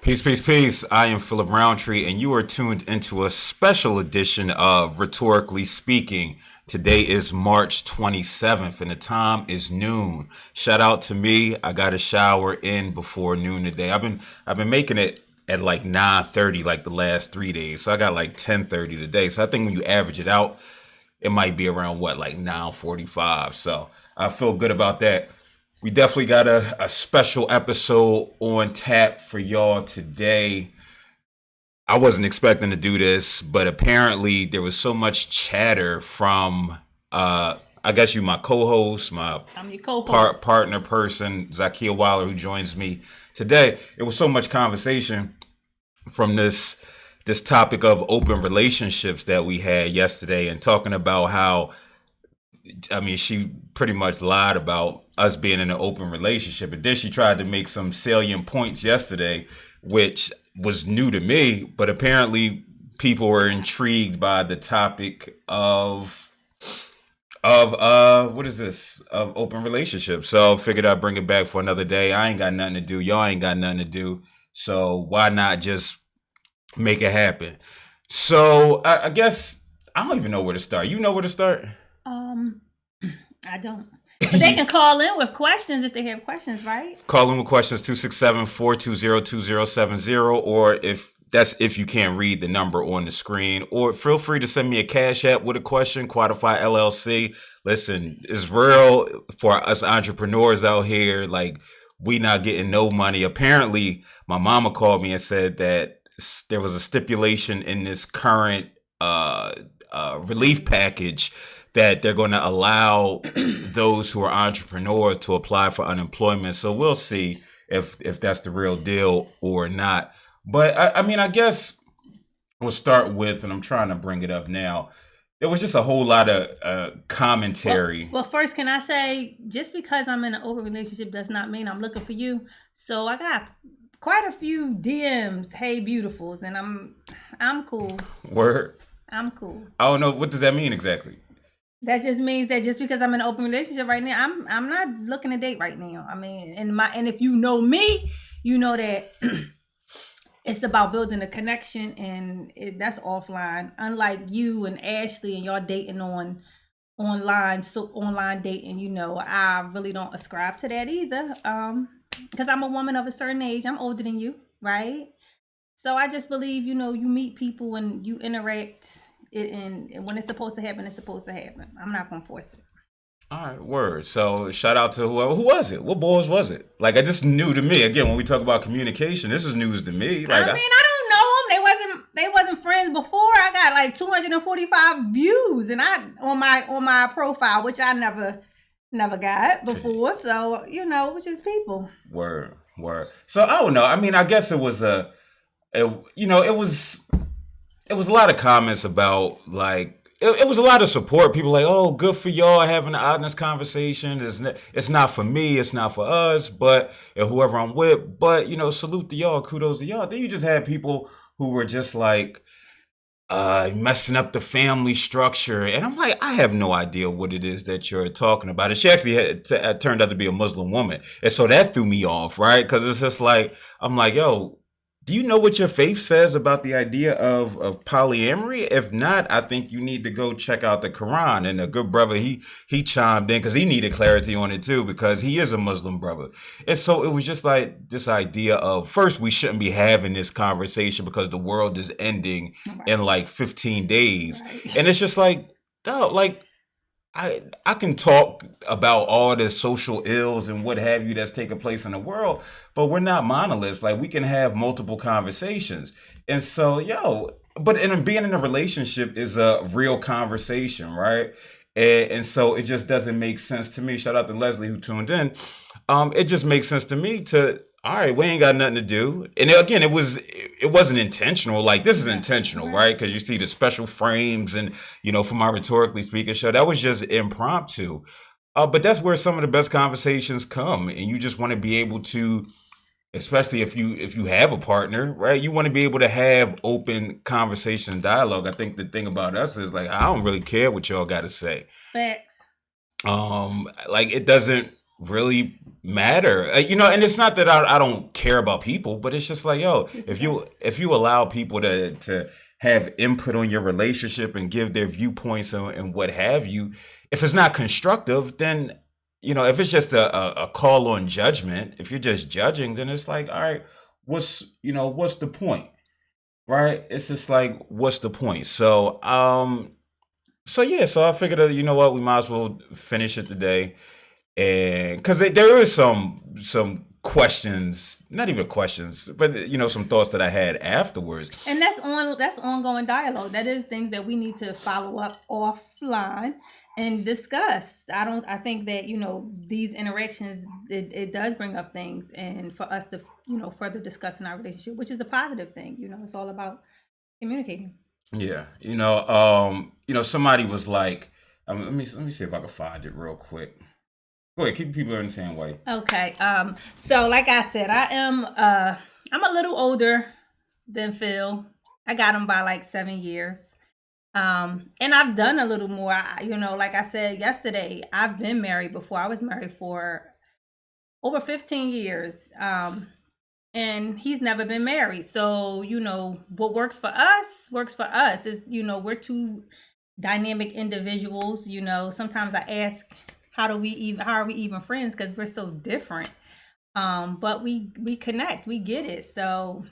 Peace, peace, peace. I am Phillip Roundtree, and you are tuned into a special edition of Rhetorically Speaking. Today is March 27th, and the time is noon. Shout out to me. I got a shower in before noon today. I've been making it at like 9:30 like the last 3 days. So I got like 10:30 today. So I think when you average it out, it might be around what, like 9:45. So I feel good about that. We definitely got a special episode on tap for y'all today. I wasn't expecting to do this, but apparently there was so much chatter from I guess you my co-host, my I'm your co-host. partner person, Zakia Waller, who joins me today. It was so much conversation from this topic of open relationships that we had yesterday, and talking about how, I mean, she pretty much lied about us being in an open relationship. And then she tried to make some salient points yesterday, which was new to me, but apparently people were intrigued by the topic of what is this? Of open relationships. So figured I'd bring it back for another day. I ain't got nothing to do. Y'all ain't got nothing to do. So why not just make it happen? So I guess I don't even know where to start. You know where to start? Um, I don't. But they can call in with questions if they have questions, right? Call in with questions 267-420-2070, or if you can't read the number on the screen, or feel free to send me a cash app with a question. Quantify LLC. Listen, it's real for us entrepreneurs out here. Like, we not getting no money. Apparently, my mama called me and said that there was a stipulation in this current relief package that they're going to allow those who are entrepreneurs to apply for unemployment. So we'll see if that's the real deal or not. But I mean, I guess we'll start with, and I'm trying to bring it up now. There was just a whole lot of commentary. Well, first, can I say, just because I'm in an open relationship does not mean I'm looking for you. So I got quite a few DMs, hey beautifuls, and I'm cool. Word. I'm cool. I don't know, what does that mean exactly? That just means that just because I'm in an open relationship right now, I'm not looking to date right now. I mean, and if you know me, you know that it's about building a connection, and that's offline. Unlike you and Ashley and y'all dating online, so online dating, I really don't ascribe to that either. Because I'm a woman of a certain age. I'm older than you, right? So I just believe, you meet people and you interact. And when it's supposed to happen, it's supposed to happen. I'm not gonna force it. All right, word. So shout out to whoever. Who was it? What boys was it? Like, this is new to me. Again, when we talk about communication, this is news to me. Like, I mean, I don't know them. They wasn't friends before. I got like 245 views, and on my profile, which I never got before. So it was just people. Word. So I don't know. I mean, I guess it was it was a lot of comments about, like, it was a lot of support. People like, oh, good for y'all having an honest conversation. It's not for me. It's not for us. But whoever I'm with. But, salute to y'all. Kudos to y'all. Then you just had people who were just like messing up the family structure. And I'm like, I have no idea what it is that you're talking about. And she actually turned out to be a Muslim woman. And so that threw me off, right? Because it's just like, I'm like, yo, do you know what your faith says about the idea of polyamory? If not, I think you need to go check out the Quran. And a good brother, he chimed in because he needed clarity on it too, because he is a Muslim brother. And so it was just like this idea of, first, we shouldn't be having this conversation because the world is ending in like 15 days. Right. And it's just like, oh, like, I can talk about all the social ills and what have you that's taking place in the world, but we're not monoliths. Like, we can have multiple conversations. And so, but being in a relationship is a real conversation, right? And so it just doesn't make sense to me. Shout out to Leslie who tuned in. It just makes sense to me to, all right, we ain't got nothing to do. And again, it wasn't intentional. Like, this is intentional, right? Because you see the special frames and, for my Rhetorically Speaking show, that was just impromptu. But that's where some of the best conversations come. And you just want to be able to, especially if you have a partner, right? You want to be able to have open conversation and dialogue. I think the thing about us is, like, I don't really care what y'all got to say. Facts. Like, it doesn't really matter. And it's not that I don't care about people, but it's just like, yo, if you allow people to have input on your relationship and give their viewpoints and what have you, if it's not constructive, then if it's just a call on judgment, if you're just judging, then it's like, all right, what's the point, right? It's just like, what's the point? So I figured, you know what, we might as well finish it today, and because there is some questions, not even questions, but some thoughts that I had afterwards. And that's ongoing dialogue. That is things that we need to follow up offline and discuss. I think that these interactions, it does bring up things, and for us to further discuss in our relationship, which is a positive thing. It's all about communicating. Yeah, somebody was like, let me see if I can find it real quick. Go ahead, keep people entertained, white. Okay. So like I said, I'm a little older than Phil. I got him by like 7 years. And I've done a little more. Like I said yesterday, I've been married before. I was married for over 15 years. And he's never been married. So, what works for us is, we're two dynamic individuals. Sometimes I ask, how are we even friends? Because we're so different. But we connect, we get it. So,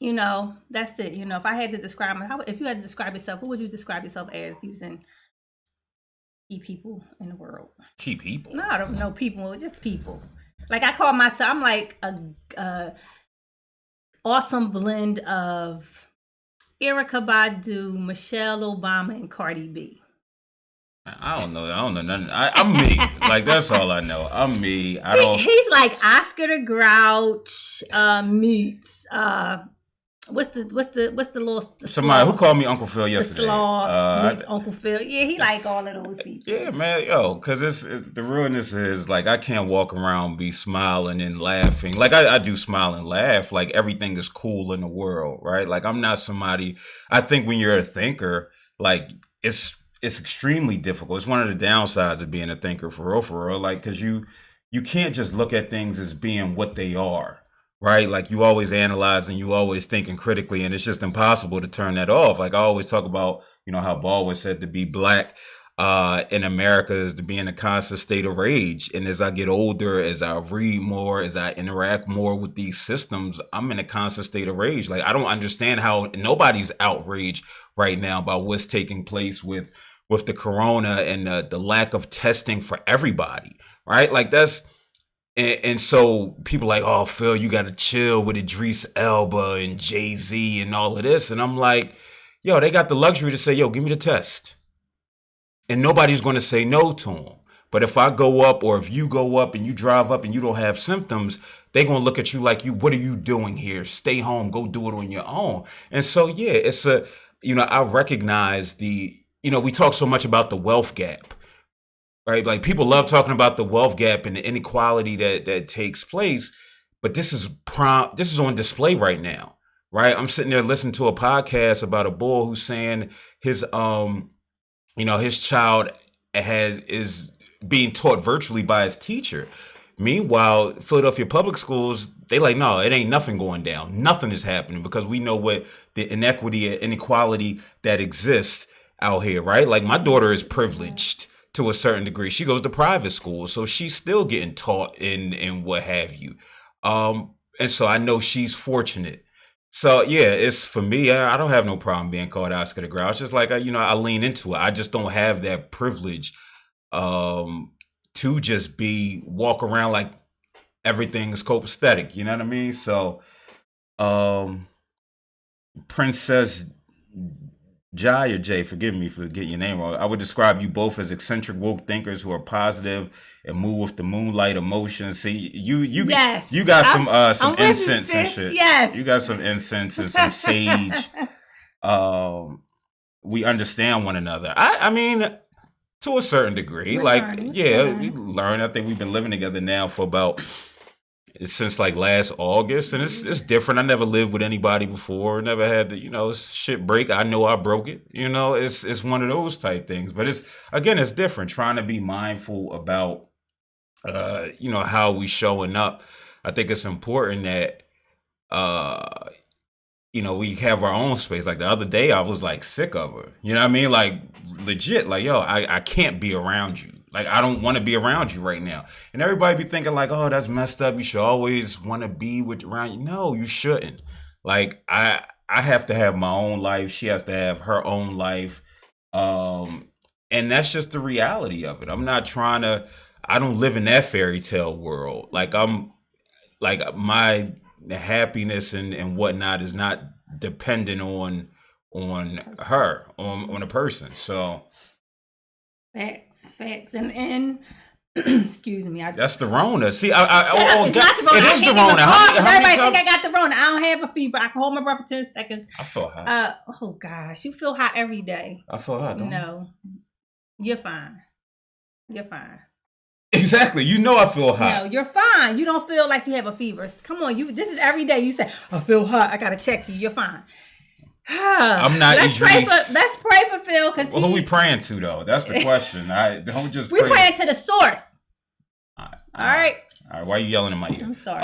that's it. If I had to describe if you had to describe yourself, who would you describe yourself as using key people in the world? Key people? No, I don't know people, just people. Like I call myself, I'm like a awesome blend of Erykah Badu, Michelle Obama, and Cardi B. I don't know nothing. I'm me. Like, that's all I know. I'm me. He's like Oscar the Grouch meets what's the little somebody who called me Uncle Phil yesterday. The sloth meets Uncle Phil. Yeah, he like all of those people. Yeah, man, because the realness is like I can't walk around be smiling and laughing. Like I do smile and laugh. Like everything is cool in the world, right? Like I'm not somebody. I think when you're a thinker, like it's extremely difficult. It's one of the downsides of being a thinker, for real. Like, because you can't just look at things as being what they are, right? Like you always analyze and you always thinking critically, and it's just impossible to turn that off. Like I always talk about, how Baldwin said to be black in America is to be in a constant state of rage. And as I get older, as I read more, as I interact more with these systems, I'm in a constant state of rage. Like I don't understand how nobody's outraged right now by what's taking place with the corona and the lack of testing for everybody, right? Like that's, and so people like, oh, Phil, you got to chill with Idris Elba and Jay-Z and all of this. And I'm like, yo, they got the luxury to say, yo, give me the test. And nobody's going to say no to them. But if I go up, or if you go up and you drive up and you don't have symptoms, they're going to look at you like, what are you doing here? Stay home, go do it on your own. And so, yeah, it's I recognize we talk so much about the wealth gap, right? Like people love talking about the wealth gap and the inequality that takes place, but this is on display right now, right? I'm sitting there listening to a podcast about a boy who's saying his his child is being taught virtually by his teacher. Meanwhile, Philadelphia public schools, they like, no, it ain't nothing going down. Nothing is happening because we know what the inequity and inequality that exists out here, right? Like my daughter is privileged to a certain degree. She goes to private school, so she's still getting taught and what have you. And so I know she's fortunate. So yeah, it's for me. I don't have no problem being called Oscar the Grouch. It's just like I lean into it. I just don't have that privilege to just walk around like everything is copacetic. You know what I mean? So, Princess Jai or Jay, forgive me for getting your name wrong. I would describe you both as eccentric woke thinkers who are positive and move with the moonlight emotions. See, you got some incense and shit. Yes. You got some incense and some sage. We understand one another. I mean, to a certain degree. We learn. I think we've been living together now for about since like last August, and it's different. I never lived with anybody before, never had the shit break. I know I broke it. It's one of those type things. But it's different, trying to be mindful about how we showing up. I think it's important that uh, we have our own space. Like the other day, I was like sick of her. You know what I mean? Like legit. Like yo, I can't be around you. Like I don't want to be around you right now. And everybody be thinking like, oh, that's messed up. You should always want to be around you. No, you shouldn't. Like I have to have my own life. She has to have her own life. Um, and that's just the reality of it. I'm not trying to. I don't live in that fairy tale world. Like my happiness and whatnot is not dependent on her on a person. So facts, and excuse me. that's the Rona. See, It's not the Rona. It I is can't the Rona. even How talk. many Everybody times? think I got the Rona. I don't have a fever. I can hold my breath for 10 seconds. I feel hot. Oh gosh, you feel hot every day. I feel hot. Don't I? No, you're fine. You're fine. Exactly. I feel hot. No, you're fine. You don't feel like you have a fever. Come on, this is every day. You say, I feel hot. I gotta check you. You're fine. I'm not let's Idris. let's pray for Phil because who we praying to though? That's the question. I don't just. We praying to the source. All right. All right. Why are you yelling in my ear? I'm sorry.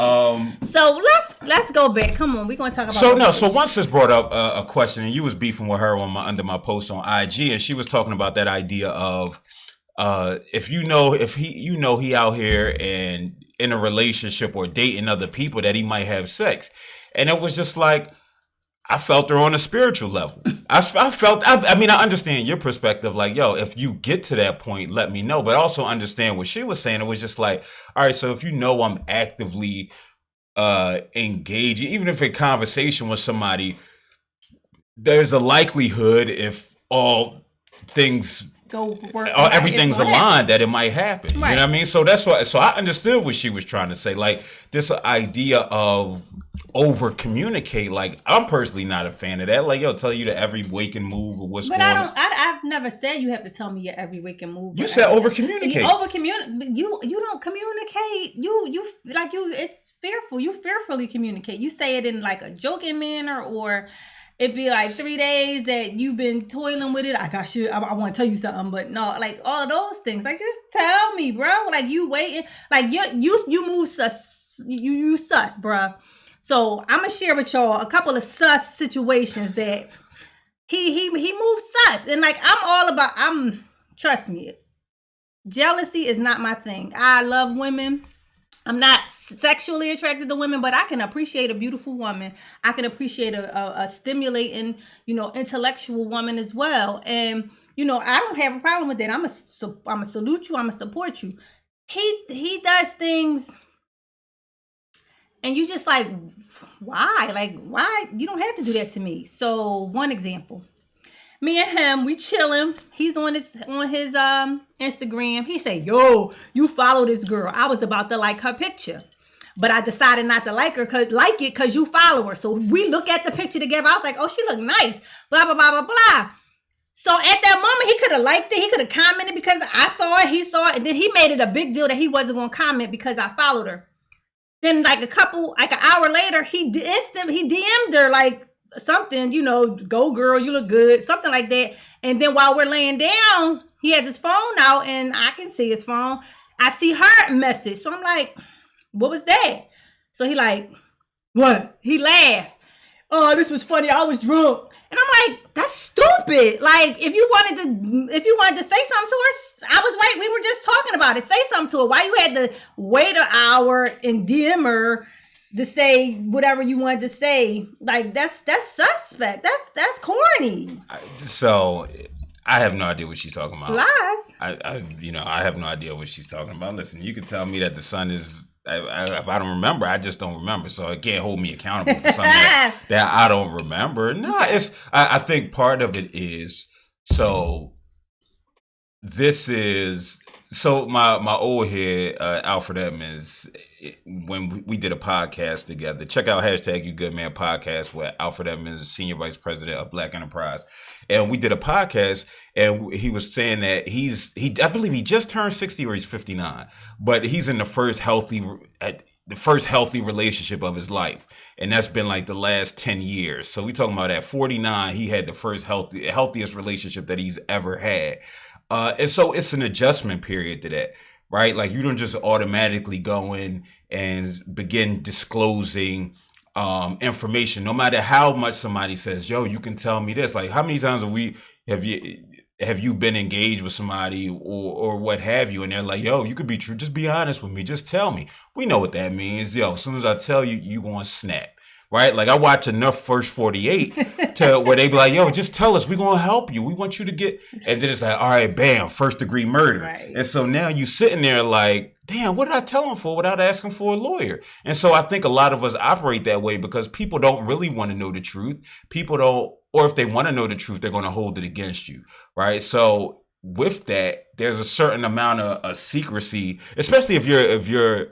So let's go back. Come on, we're gonna talk about. So once this brought up a question, and you was beefing with her under my post on IG, and she was talking about that idea of if he out here and in a relationship or dating other people that he might have sex, and it was just like. I felt her on a spiritual level. I mean, I understand your perspective. Like, yo, if you get to that point, let me know. But I also understand what she was saying. It was just like, all right, so if I'm actively engaging, even if in conversation with somebody, there's a likelihood if all things go for work, everything's aligned that it might happen. Right. You know what I mean? So that's why. So I understood what she was trying to say. Like this idea of over-communicate. Like I'm personally not a fan of that. Like yo, tell you the every waking move or what's going on. I've never said you have to tell me your every waking move. You said over-communicate. You don't communicate. It's fearful. You fearfully communicate. You say it in like a joking manner or. It'd be like 3 days that you've been toiling with it. I got shit. I want to tell you something, but no, like all those things. Like just tell me, bro. Like you waiting. Like you move sus. You sus, bro. So I'm gonna share with y'all a couple of sus situations that he moves sus, and like trust me, jealousy is not my thing. I love women. I'm not sexually attracted to women, but I can appreciate a beautiful woman. I can appreciate a stimulating, intellectual woman as well. And, I don't have a problem with that. I'm a salute you. I'm a support you. He does things and you just like, why? Like, why? You don't have to do that to me. So one example. Me and him, we chilling. He's on his Instagram. He say, yo, you follow this girl. I was about to like her picture. But I decided not to like it because you follow her. So we look at the picture together. I was like, oh, she look nice. Blah, blah, blah, blah, blah. So at that moment, he could have liked it. He could have commented because I saw it. He saw it. And then he made it a big deal that he wasn't going to comment because I followed her. Then like an hour later, he DM'd her like, something, go girl, you look good, something like that. And then while we're laying down, he has his phone out and I can see his phone. I see her message. So I'm like, what was that? So he like, what? He laughed. Oh, this was funny. I was drunk. And I'm like, that's stupid. Like, if you wanted to say something to her, I was right. We were just talking about it. Say something to her. Why you had to wait an hour and DM her to say whatever you wanted to say? Like, that's suspect. That's corny. So I have no idea what she's talking about. Lies. I have no idea what she's talking about. Listen, you can tell me that the sun is. If I don't remember, I just don't remember. So it can't hold me accountable for something that I don't remember. No, I think part of it is my old head, Alfred Edmonds, when we did a podcast together. Check out hashtag You Good Man podcast with Alfred Edmonds, Senior Vice President of Black Enterprise. And we did a podcast and he was saying that I believe he just turned 60 or he's 59, but he's in the first healthy relationship of his life. And that's been like the last 10 years. So we talking about at 49, he had the first healthiest relationship that he's ever had. And so it's an adjustment period to that. right? Like you don't just automatically go in and begin disclosing information, no matter how much somebody says, yo, you can tell me this. Like how many times have you have you been engaged with somebody or what have you, and they're like, yo, you could be true, just be honest with me, just tell me. We know what that means. Yo, as soon as I tell you, you gonna snap. Right? Like I watch enough First 48 to where they be like, yo, just tell us, we gonna help you. We want you to get, and then it's like, all right, bam, first degree murder. Right. And so now you sitting there like, damn, what did I tell him for without asking for a lawyer? And so I think a lot of us operate that way because people don't really want to know the truth. People don't, or if they want to know the truth, they're going to hold it against you. Right. So with that, there's a certain amount of secrecy, especially if you're,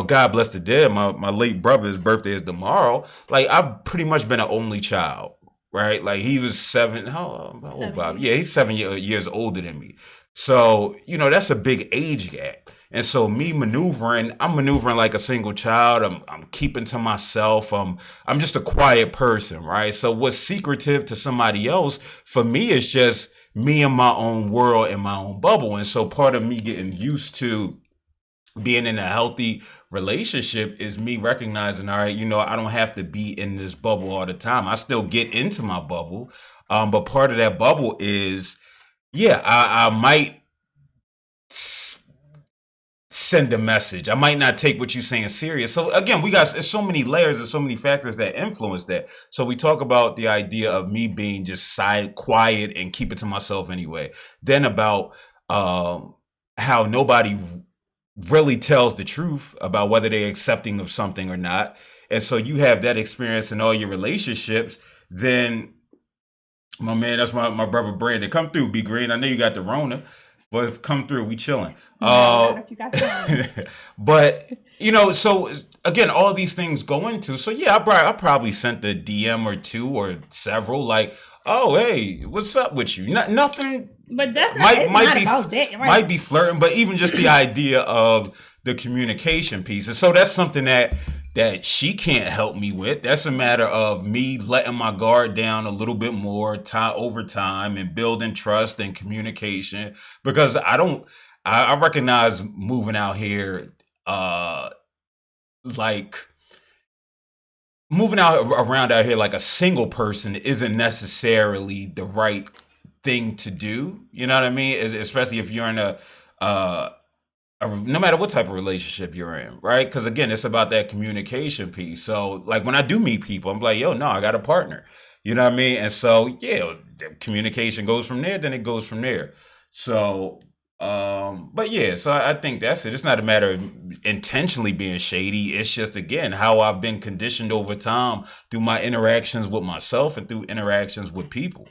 God bless the dead. My late brother's birthday is tomorrow. Like I've pretty much been an only child, right? Like he was seven. How old, Bob? Yeah, he's 7 years older than me. So that's a big age gap. And so me I'm maneuvering like a single child. I'm keeping to myself. I'm just a quiet person, right? So what's secretive to somebody else for me is just me in my own world, in my own bubble. And so part of me getting used to being in a healthy relationship is me recognizing, all right, I don't have to be in this bubble all the time. I still get into my bubble. But part of that bubble is, yeah, I might send a message. I might not take what you're saying serious. So again, it's so many layers and so many factors that influence that. So we talk about the idea of me being just quiet and keep it to myself anyway. Then about how nobody really tells the truth about whether they're accepting of something or not. And so you have that experience in all your relationships. Then, my man, that's my brother Brandon. Come through, B Green. I know you got the Rona, but if come through, we chilling. Not if you got the But so again, all these things go into. So yeah, I probably sent a DM or two or several, like, oh hey, what's up with you? Nothing. But that's not, might be about that, right? Might be flirting, but even just the idea of the communication piece. And so that's something that she can't help me with. That's a matter of me letting my guard down a little bit more over time and building trust and communication, because I recognize moving out here, like moving around out here like a single person isn't necessarily the right thing to do. You know what I mean? Especially if you're in no matter what type of relationship you're in, right? Because again, it's about that communication piece. So like when I do meet people, I'm like, yo, no, I got a partner. You know what I mean? And so yeah, communication goes from there, then it goes from there. So but yeah, so I think that's it. It's not a matter of intentionally being shady. It's just, again, how I've been conditioned over time through my interactions with myself and through interactions with people.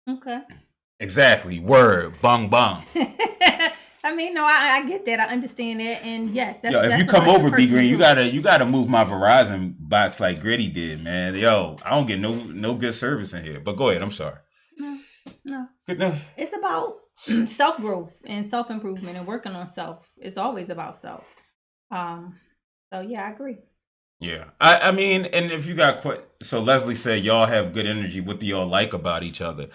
Okay. Exactly. Word. Bang bang. I mean, no, I get that. I understand that, and yes, that's. Yo, if that's you come over, B Green, you you gotta move my Verizon box like Gritty did, man. Yo, I don't get no good service in here. But go ahead. I'm sorry. No. Good. No. It's about self growth and self improvement and working on self. It's always about self. So yeah, I agree. Yeah, I mean, and if you got so Leslie said y'all have good energy. What do y'all like about each other?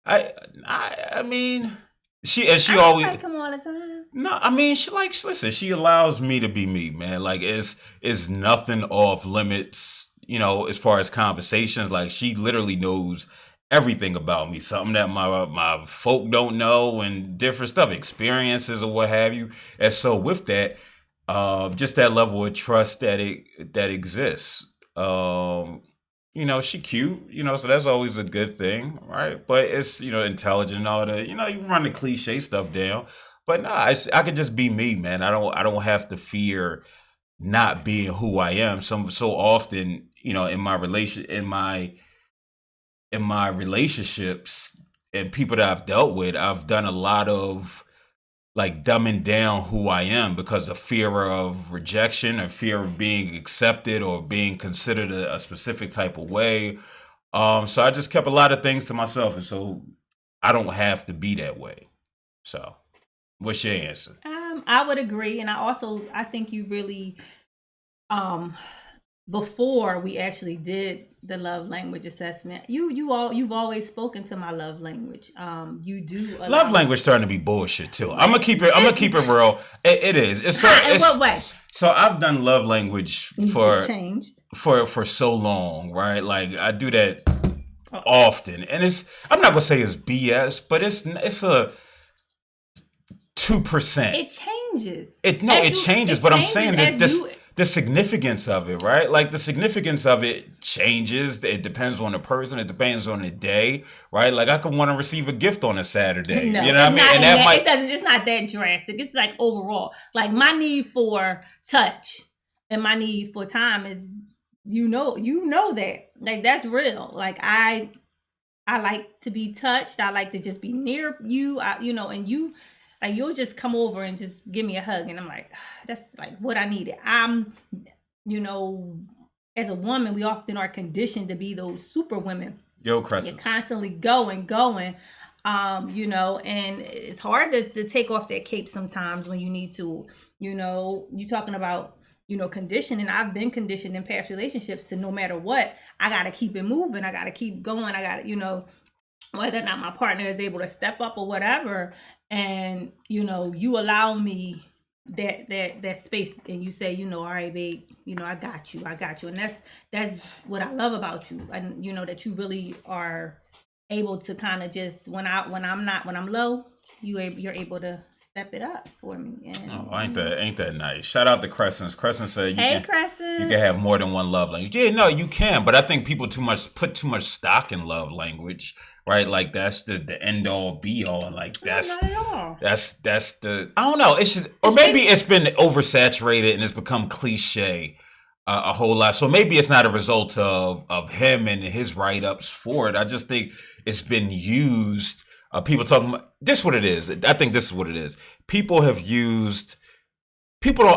I mean, she I always like him all the time. No, I mean, listen, she allows me to be me, man. Like it's nothing off limits, as far as conversations. Like she literally knows everything about me, something that my folk don't know, and different stuff, experiences or what have you. And so with that, just that level of trust that exists. She cute, so that's always a good thing, right? But it's, intelligent and all that, you run the cliche stuff down. But nah, I could just be me, man. I don't have to fear not being who I am. So often, in my relationships and people that I've dealt with, I've done a lot of like dumbing down who I am because of fear of rejection or fear of being accepted or being considered a specific type of way. So I just kept a lot of things to myself, and so I don't have to be that way. So, what's your answer? I would agree, and I think you really before we actually did the love language assessment, you've always spoken to my love language. You do Love allow language starting to be bullshit too. I'm gonna keep it. I'm gonna keep it real. It is. in what way? So I've done love language It's changed. for so long, right? Like I do that often, and I'm not gonna say it's BS, but it's a 2%. It changes. It changes, but I'm saying that you, the significance of it, right? Like the significance of it changes. It depends on the person. It depends on the day, right? Like I could want to receive a gift on a Saturday. No, you know what I mean? And that might, it doesn't. It's not that drastic. It's like overall, like my need for touch and my need for time is, you know that, like that's real. Like I like to be touched. I like to just be near you. And you. Like you'll just come over and just give me a hug, and I'm like, that's like what I needed. As a woman, we often are conditioned to be those super women. Yo, Crescent. You're constantly going, and it's hard to take off that cape sometimes when you need to. You're talking about, conditioning. I've been conditioned in past relationships to no matter what, I got to keep it moving. I got to keep going. I got to, whether or not my partner is able to step up or whatever. And, you allow me that space, and you say, all right, babe, I got you. And that's what I love about you. And, that you really are able to kind of just, when I'm low, you're able to step it up for me. And, ain't that nice? Shout out to Crescent. Crescent said, Crescent, you can have more than one love language. Yeah, no, you can, but I think people put too much stock in love language. Right, like that's the end all be all, and like that's not at all. That's the, I don't know. It's just, or maybe it's been oversaturated and it's become cliche a whole lot. So maybe it's not a result of him and his write ups for it. I just think it's been used. People talking about this. Is what it is. I think this is what it is. People don't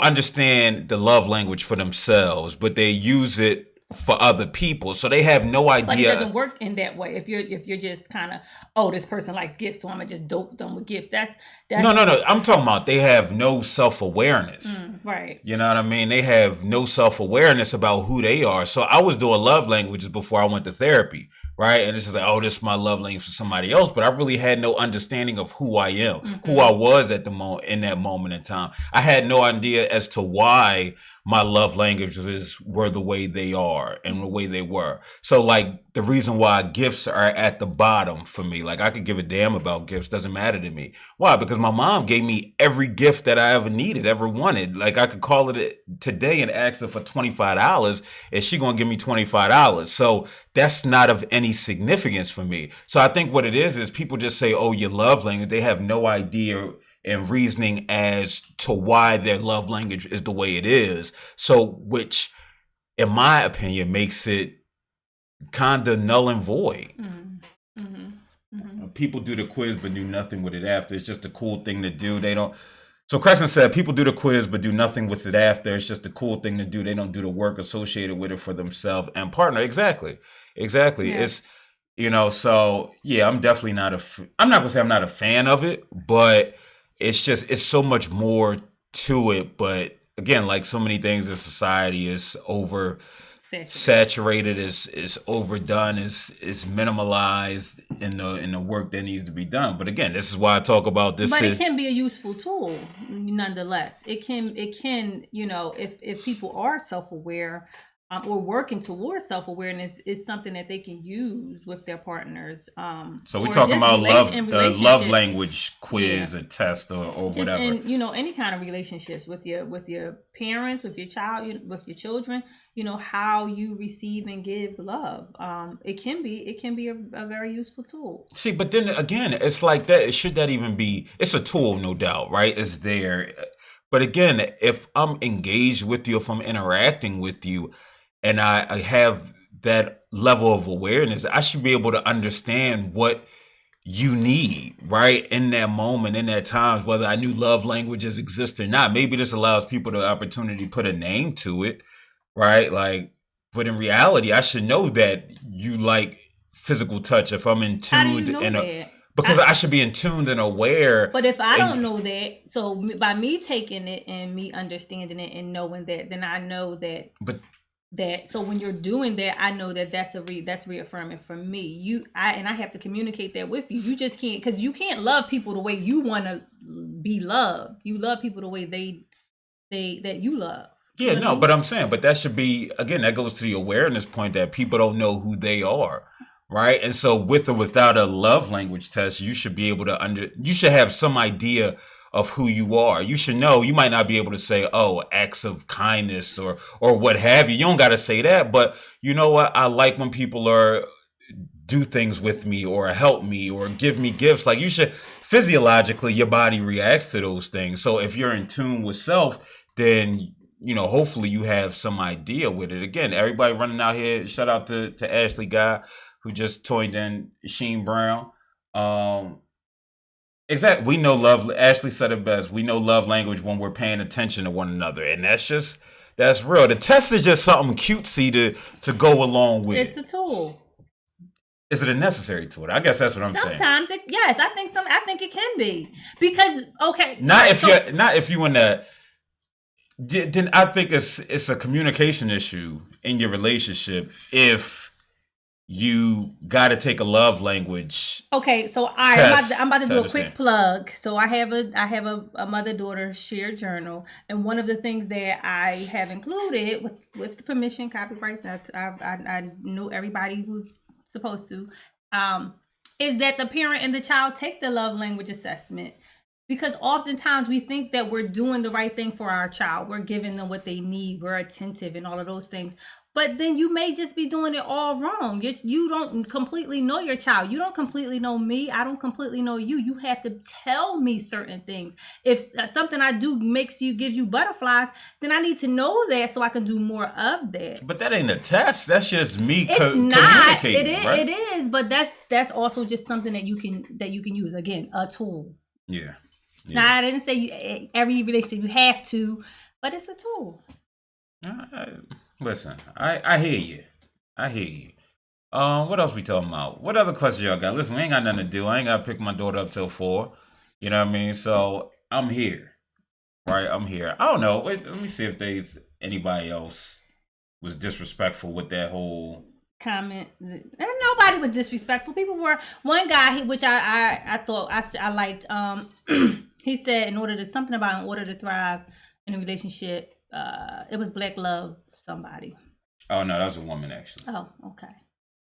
understand the love language for themselves, but they use it for other people, so they have no idea. But it doesn't work in that way. If you're just kind of, oh, this person likes gifts, so I'm gonna just dope them with gifts. That's no. I'm talking about they have no self-awareness. Right. You know what I mean? They have no self-awareness about who they are. So I was doing love languages before I went to therapy, right? And it's just like, oh, this is my love language for somebody else, but I really had no understanding of who I am, who I was at in that moment in time. I had no idea as to why my love languages were the way they are and the way they were. So like the reason why gifts are at the bottom for me, like I could give a damn about gifts, doesn't matter to me. Why? Because my mom gave me every gift that I ever needed, ever wanted. Like I could call it today and ask her for $25, and she gonna give me $25. So that's not of any significance for me. So I think what it is people just say, oh, your love language. They have no idea and reasoning as to why their love language is the way it is. So, which, in my opinion, makes it kind of null and void. People do the quiz but do nothing with it after. It's just a cool thing to do. They don't. So Crescent said, people do the quiz but do nothing with it after. It's just a cool thing to do. They don't do the work associated with it for themselves and partner. Exactly. Yeah. It's, so yeah, I'm definitely not I'm not gonna say I'm not a fan of it, but it's so much more to it. But again, like so many things in society, is saturated, is overdone, is minimalized in the work that needs to be done. But again, this is why I talk about this. But it can be a useful tool, nonetheless. It can, if people are self-aware, or working towards self-awareness, is something that they can use with their partners. So we're talking about love language quiz, a test, or whatever. In, any kind of relationships with your parents, with your child, with your children. How you receive and give love. It can be a very useful tool. See, but then again, it's like that. Should that even be? It's a tool, no doubt, right? It's there. But again, if I'm engaged with you, if I'm interacting with you, and I have that level of awareness, I should be able to understand what you need, right? In that moment, in that time, whether I knew love languages exist or not. Maybe this allows people the opportunity to put a name to it, right? Like, but in reality, I should know that you like physical touch if I'm in tuned because I should be in tuned and aware. But if I don't know that, so by me taking it and me understanding it and knowing that, then I know that. But that. So when you're doing that, I know that that's reaffirming for me. I have to communicate that with you. You just can't, because you can't love people the way you want to be loved. You love people the way they that you love. You Yeah, know what I no, mean? but I'm saying, but that should be, again, that goes to the awareness point that people don't know who they are, right? And so with or without a love language test, you should be able to you should have some idea of who you are. You should know. You might not be able to say, oh, acts of kindness or what have you. You don't got to say that, but you know what? I like when people are do things with me or help me or give me gifts. Like, you should, physiologically, your body reacts to those things. So if you're in tune with self, then hopefully you have some idea with it. Again, everybody running out here, shout out to Ashley Guy, who just joined in, Sheen Brown. Exactly. We know love. Ashley said it best. We know love language when we're paying attention to one another. And that's real. The test is just something cutesy to go along with. It's a tool. Is it a necessary tool? I guess that's what I'm saying. Sometimes, yes, I think it can be, because not if you in that. Then I think it's a communication issue in your relationship if you got to take a love language. Okay, so I'm about to do a quick plug. So I have a mother-daughter shared journal, and one of the things that I have included with the permission, copyrights, I know everybody who's supposed to, is that the parent and the child take the love language assessment. Because oftentimes we think that we're doing the right thing for our child. We're giving them what they need. We're attentive and all of those things. But then you may just be doing it all wrong. You don't completely know your child. You don't completely know me. I don't completely know you. You have to tell me certain things. If something I do gives you butterflies, then I need to know that so I can do more of that. But that ain't a test. That's just me communicating. It is. Right? It is. But that's also just something that you can use. Again, a tool. Yeah. Now, I didn't say every relationship you have to, but it's a tool. Listen, I hear you. I hear you. What else we talking about? What other questions y'all got? Listen, we ain't got nothing to do. I ain't got to pick my daughter up till 4. You know what I mean? So I'm here. Right? I'm here. I don't know. Wait, let me see if there's anybody else was disrespectful with that whole comment. And nobody was disrespectful. People were. One guy, which I thought I liked. He said in order to thrive in a relationship, it was black love somebody. Oh no, that was a woman actually. Oh, okay.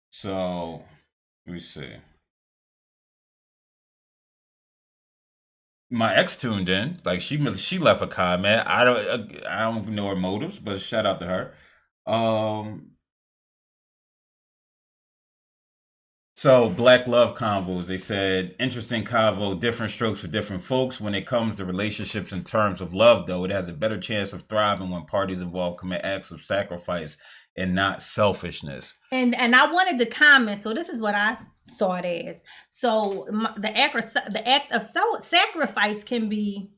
So let me see. My ex tuned in. Like she left a comment. I don't know her motives, but shout out to her. So Black Love Convos, they said, interesting convo, different strokes for different folks. When it comes to relationships in terms of love, though, it has a better chance of thriving when parties involved commit acts of sacrifice and not selfishness. And I wanted to comment, so this is what I saw it as. So the act of sacrifice can be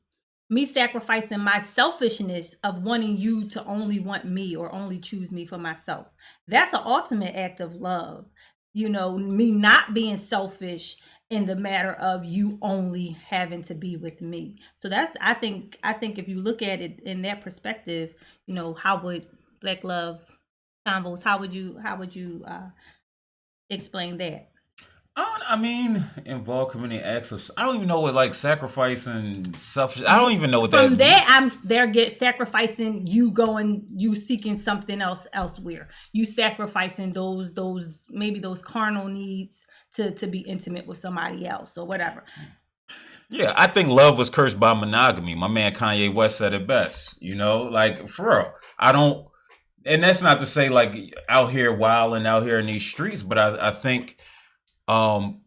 me sacrificing my selfishness of wanting you to only want me or only choose me for myself. That's an ultimate act of love. Me not being selfish in the matter of you only having to be with me. So that's, I think if you look at it in that perspective, how would Black Love Convos, how would you explain that? I mean, involve committing acts of. I don't even know what like sacrifice and selfish. I don't even know what From that. I'm there sacrificing you seeking something else elsewhere. You sacrificing those maybe those carnal needs to be intimate with somebody else or whatever. Yeah, I think love was cursed by monogamy. My man Kanye West said it best. Like for real. I don't, and that's not to say like out here wilding out here in these streets, but I think. And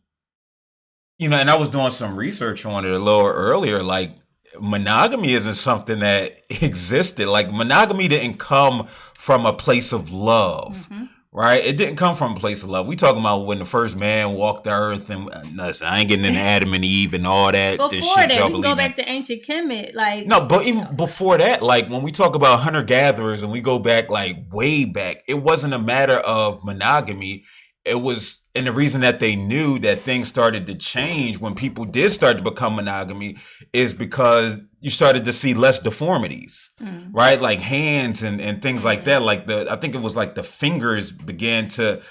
I was doing some research on it a little earlier. Like, monogamy isn't something that existed. Like, monogamy didn't come from a place of love, right? It didn't come from a place of love. We talking about when the first man walked the earth, and listen, I ain't getting into Adam and Eve and all that. Before this shit that, we can go back to ancient Kemet. Like, no, but even before that, like when we talk about hunter gatherers and we go back like way back, it wasn't a matter of monogamy. it was, and the reason that they knew that things started to change when people did start to become monogamy is because you started to see less deformities, right? Like hands and things like that. Like I think it was like the fingers began to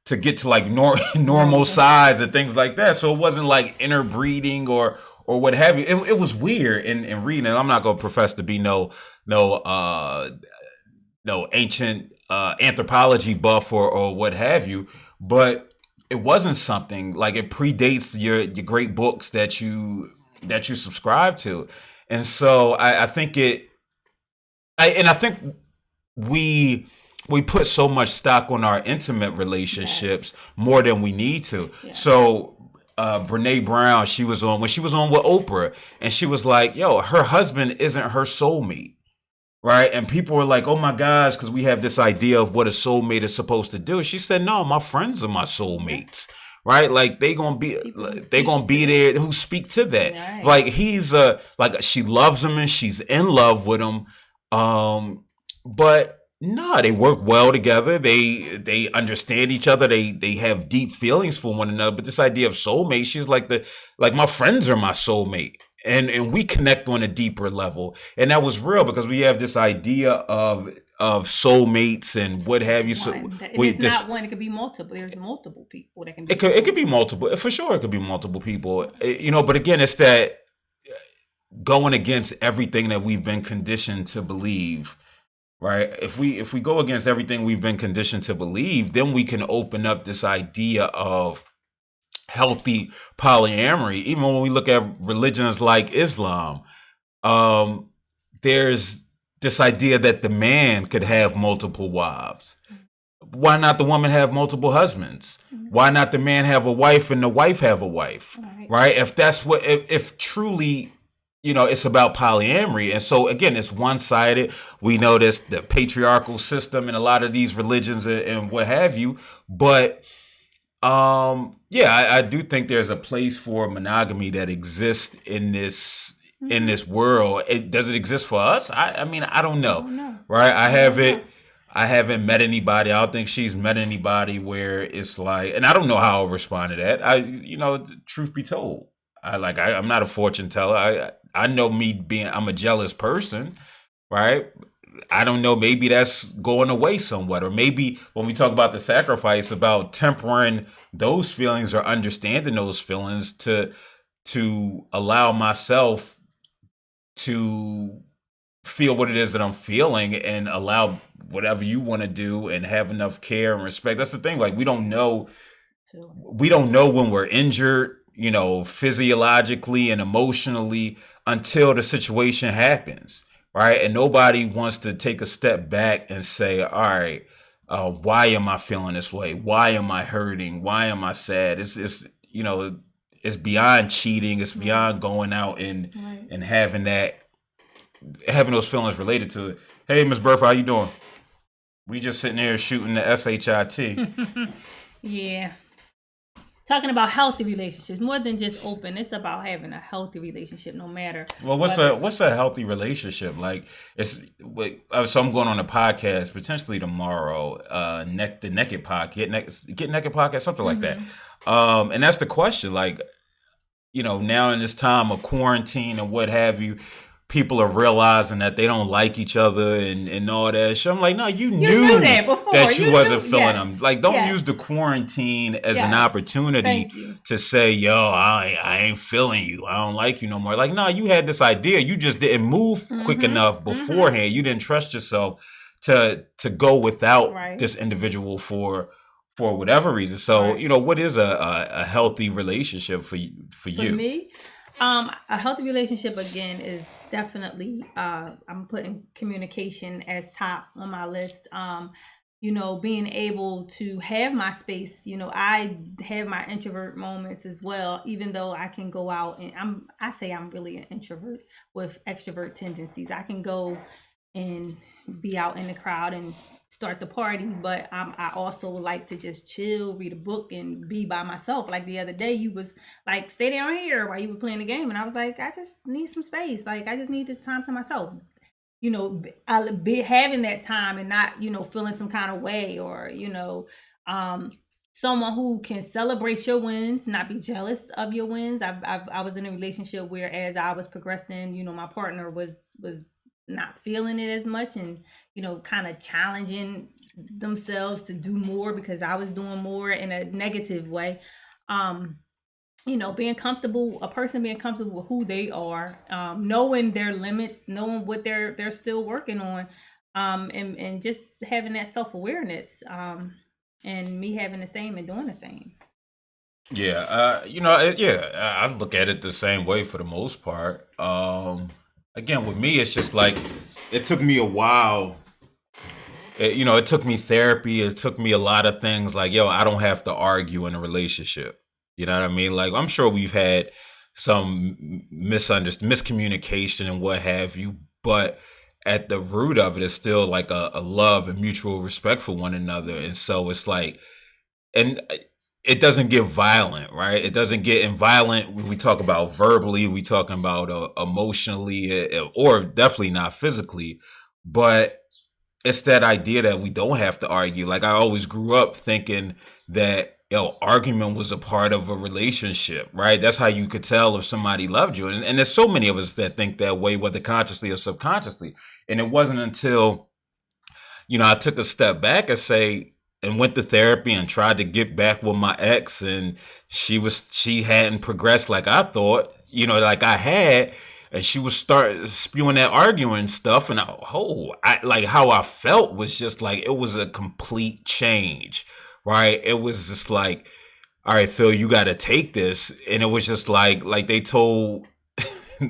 get to like normal size and things like that. So it wasn't like interbreeding or what have you. It was weird in reading. And I'm not gonna profess to be no ancient anthropology buff or what have you, but it wasn't something like it predates your great books that you subscribe to, and so I think I think we put so much stock on our intimate relationships more than we need to. So Brene Brown, she was on with Oprah, and she was like, "Yo, her husband isn't her soulmate." Right. And people were like, oh my gosh, because we have this idea of what a soulmate is supposed to do. She said, no, my friends are my soulmates. Right. Like they gonna be there who speak to that. Right. Like he's like she loves him and she's in love with him. But no, they work well together. They understand each other. They have deep feelings for one another. But this idea of soulmate, she's like my friends are my soulmate. And we connect on a deeper level, and that was real because we have this idea of soulmates and what have you. So it's not one; it could be multiple. There's multiple people that can. It could be multiple for sure. It could be multiple people, But again, it's that going against everything that we've been conditioned to believe. Right. If we go against everything we've been conditioned to believe, then we can open up this idea of healthy polyamory. Even when we look at religions like Islam, there's this idea that the man could have multiple wives. Why not the woman have multiple husbands? Why not the man have a wife and the wife have a wife? Right? If that's what, if truly, it's about polyamory. And so again, it's one-sided. We know this, the patriarchal system in a lot of these religions and what have you. But I do think there's a place for monogamy that exists in this world. Does it exist for us? I mean, I don't know. Right? I haven't met anybody. I don't think she's met anybody where it's like, and I don't know how I'll respond to that. Truth be told, I'm not a fortune teller. I know I'm a jealous person, right? I don't know, maybe that's going away somewhat. Or maybe when we talk about the sacrifice, about tempering those feelings or understanding those feelings to allow myself to feel what it is that I'm feeling and allow whatever you want to do and have enough care and respect. That's the thing. Like we don't know when we're injured, physiologically and emotionally until the situation happens. Right. And nobody wants to take a step back and say, all right, why am I feeling this way? Why am I hurting? Why am I sad? It's beyond cheating. It's beyond going out and having those feelings related to it. Hey, Miss Bertha, how you doing? We just sitting here shooting the SHIT. Yeah. Talking about healthy relationships, more than just open. It's about having a healthy relationship, no matter. Well, what's a healthy relationship? Like so I'm going on a podcast potentially tomorrow. The Naked Podcast, Get Naked Podcast, something like that. And that's the question. Like, now in this time of quarantine and what have you, people are realizing that they don't like each other and all that shit. I'm like, no, you knew that before. That you wasn't feeling them. Like, don't use the quarantine as an opportunity to say, yo, I ain't feeling you. I don't like you no more. Like, no, you had this idea. You just didn't move quick enough beforehand. You didn't trust yourself to go without this individual for whatever reason. So, what is a healthy relationship for you? For me, a healthy relationship again is definitely I'm putting communication as top on my list. Being able to have my space. I have my introvert moments as well, even though I can go out and I'm really an introvert with extrovert tendencies. I can go and be out in the crowd and start the party, but I also like to just chill, read a book, and be by myself. Like the other day, you was like, stay down here while you were playing the game, and I was like, I just need some space. Like I just need the time to myself. I'll be having that time and not feeling some kind of way or someone who can celebrate your wins, not be jealous of your wins. I was in a relationship where, as I was progressing, my partner was not feeling it as much, and kind of challenging themselves to do more because I was doing more in a negative way. Um, being comfortable, a person being comfortable with who they are, knowing their limits, knowing what they're still working on, and just having that self-awareness, and me having the same and doing the same. Yeah, I look at it the same way for the most part. Again, with me, it's just like it took me a while. It took me therapy. It took me a lot of things. Like, yo, I don't have to argue in a relationship. You know what I mean? Like, I'm sure we've had some miscommunication and what have you, but at the root of it is still like a love and mutual respect for one another. And so it's like, and it doesn't get violent, right? It doesn't get violent when we talk about verbally, we talking about emotionally, or definitely not physically, but it's that idea that we don't have to argue. Like, I always grew up thinking that argument was a part of a relationship, right? That's how you could tell if somebody loved you, and there's so many of us that think that way, whether consciously or subconsciously. And it wasn't until I took a step back and went to therapy and tried to get back with my ex, and she hadn't progressed like I thought, like I had, and she was start spewing that arguing stuff, and I like how I felt was just like it was a complete change, right? It was just like, all right, Phil, you got to take this, and it was just like they told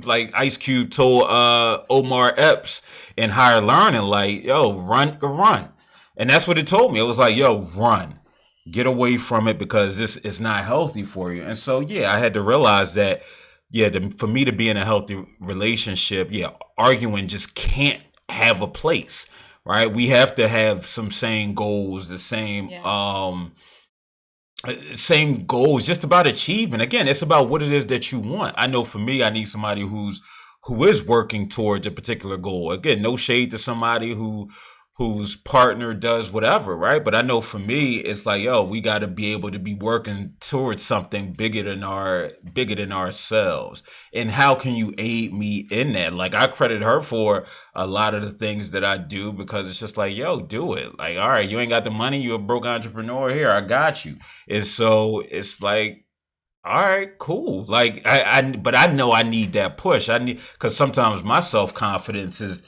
like Ice Cube told Omar Epps in Higher Learning, like, yo, run. And that's what it told me. It was like, yo, run. Get away from it because this is not healthy for you. And so, yeah, I had to realize that, for me to be in a healthy relationship, arguing just can't have a place, right? We have to have some same goals, the same goals, just about achievement. Again, it's about what it is that you want. I know for me, I need somebody who is working towards a particular goal. Again, no shade to somebody whose partner does whatever, right? But I know for me, it's like, yo, we got to be able to be working towards something bigger than ourselves. And how can you aid me in that? Like, I credit her for a lot of the things that I do, because it's just like, yo, do it. Like, all right, you ain't got the money, you're a broke entrepreneur, here, I got you. And so it's like, all right, cool. Like, but I know I need that push. Because sometimes my self-confidence is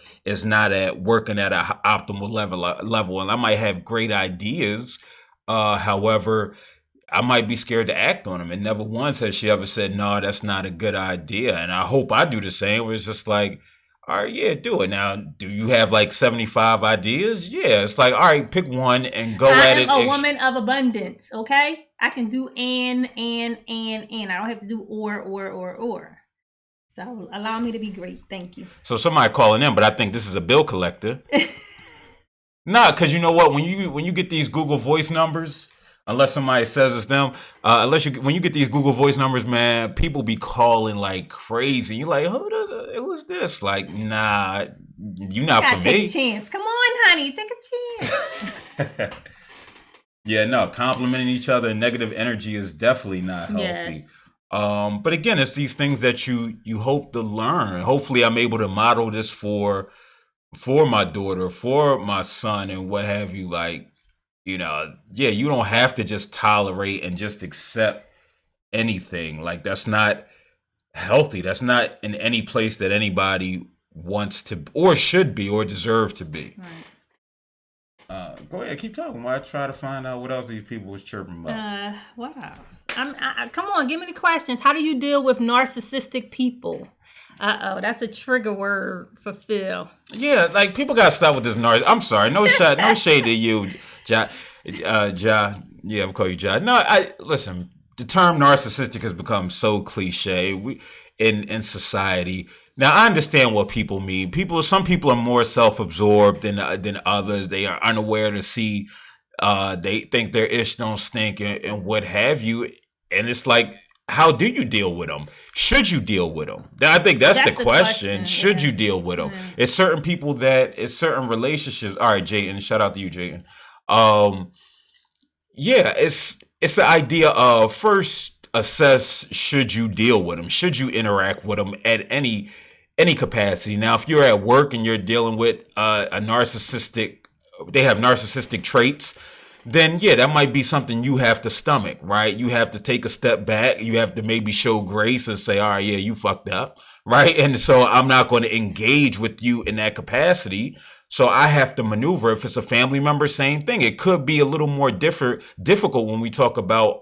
not at working at a optimal level, and I might have great ideas. However, I might be scared to act on them. And never once has she ever said, no, that's not a good idea. And I hope I do the same, where it's just like, all right, yeah, do it. Now, do you have like 75 ideas? Yeah. It's like, all right, pick one and go at it. I am a woman of abundance, okay? I can do and. I don't have to do or. So allow me to be great. Thank you. So somebody calling in, but I think this is a bill collector. Nah, because you know what? When you get these Google Voice numbers, unless somebody says it's them, when you get these Google Voice numbers, man, people be calling like crazy. You're like, who's this? Like, nah, you not for me. Take a chance. Come on, honey, take a chance. Yeah, no, complimenting each other and negative energy is definitely not healthy. Yes. But again, it's these things that you hope to learn. Hopefully, I'm able to model this for my daughter, for my son, and what have you. Like, you don't have to just tolerate and just accept anything. Like, that's not healthy. That's not in any place that anybody wants to or should be or deserve to be. Right. Go ahead, keep talking while I try to find out what else these people was chirping about. What else? Come on, give me the questions. How do you deal with narcissistic people? That's a trigger word for Phil. Yeah, like, people gotta stop with this I'm sorry, no shade to you, Ja. Yeah, I'll call you Ja. No, listen. The term narcissistic has become so cliche in society. Now, I understand what people mean. Some people are more self-absorbed than others. They are unaware to see. They think their ish don't stink and what have you. And it's like, how do you deal with them? Should you deal with them? I think that's the question. Should you deal with them? It's certain people it's certain relationships. All right, Jayden, shout out to you, Jayden. it's the idea of first assess, should you deal with them, should you interact with them at any capacity. Now, if you're at work and you're dealing with a narcissistic, they have narcissistic traits, then yeah, that might be something you have to stomach, right? You have to take a step back. You have to maybe show grace and say, all right, yeah, you fucked up, right? And so I'm not going to engage with you in that capacity. So I have to maneuver. If it's a family member, same thing. It could be a little more difficult when we talk about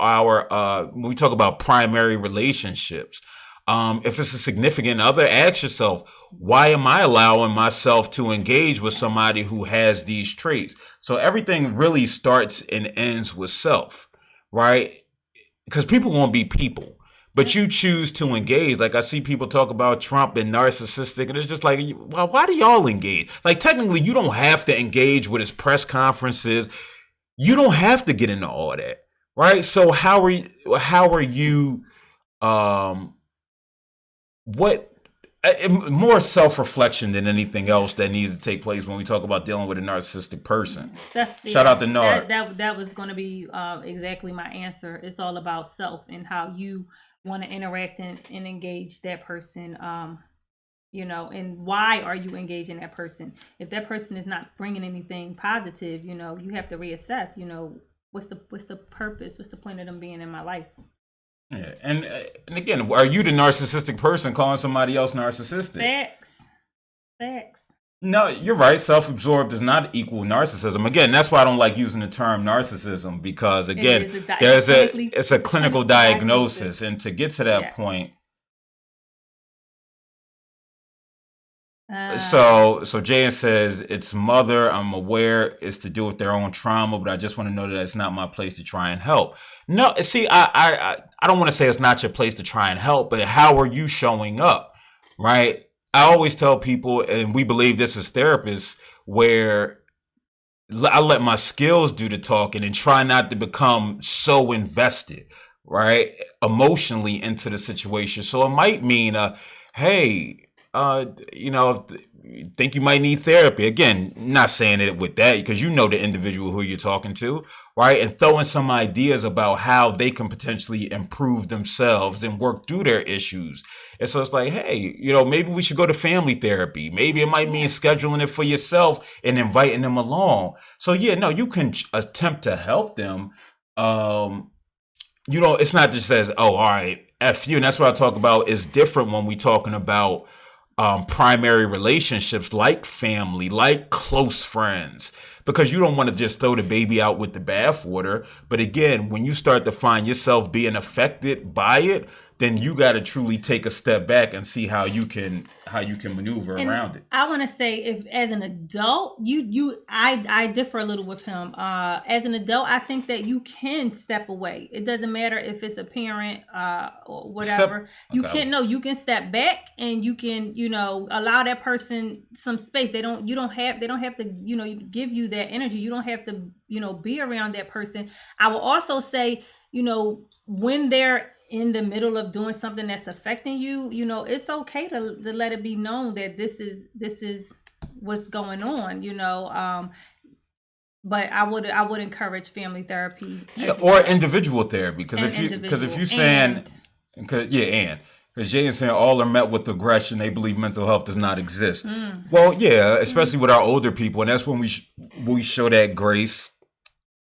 when we talk about primary relationships. If it's a significant other, ask yourself, why am I allowing myself to engage with somebody who has these traits? So everything really starts and ends with self, right? Because people won't be people, but you choose to engage. Like I see people talk about Trump and narcissistic, and it's just like, well, why do y'all engage? Like technically, you don't have to engage with his press conferences. You don't have to get into all that, right? So how are you what more self-reflection than anything else that needs to take place when we talk about dealing with a narcissistic person. Shout out to Nar. That was going to be exactly my answer. It's all about self and how you want to interact and engage that person. And why are you engaging that person? If that person is not bringing anything positive, you have to reassess. What's the purpose? What's the point of them being in my life? Yeah, and again, are you the narcissistic person calling somebody else narcissistic? Facts. No, you're right. Self-absorbed does not equal narcissism. Again, that's why I don't like using the term narcissism, because again, it's a clinical diagnosis, and to get to that point. So Jayan says, it's mother, I'm aware it's to do with their own trauma, but I just want to know that it's not my place to try and help. No, see, I don't want to say it's not your place to try and help, but how are you showing up, right? I always tell people, and we believe this as therapists, where I let my skills do the talking and try not to become so invested, right, emotionally into the situation. So it might mean, hey, think you might need therapy. Again, not saying it with that, because you know the individual who you're talking to, right? And throwing some ideas about how they can potentially improve themselves and work through their issues. And so it's like, hey, maybe we should go to family therapy. Maybe it might mean scheduling it for yourself and inviting them along. So yeah, no, you can attempt to help them. It's not just says, oh, all right, F you. And that's what I talk about. Is different when we talking about primary relationships like family, like close friends, because you don't want to just throw the baby out with the bathwater. But again, when you start to find yourself being affected by it, then you got to truly take a step back and see how you can maneuver around it. I want to say, if as an adult, I differ a little with him. As an adult, I think that you can step away. It doesn't matter if it's a parent or whatever. You can step back and you can allow that person some space. They don't have to give you that energy. You don't have to be around that person. I will also say, when they're in the middle of doing something that's affecting you, it's okay to let it be known that this is what's going on, but I would encourage family therapy. Or individual therapy, because if you're saying, because Jay is saying all are met with aggression, they believe mental health does not exist. Well, yeah, especially with our older people, and that's when we show that grace.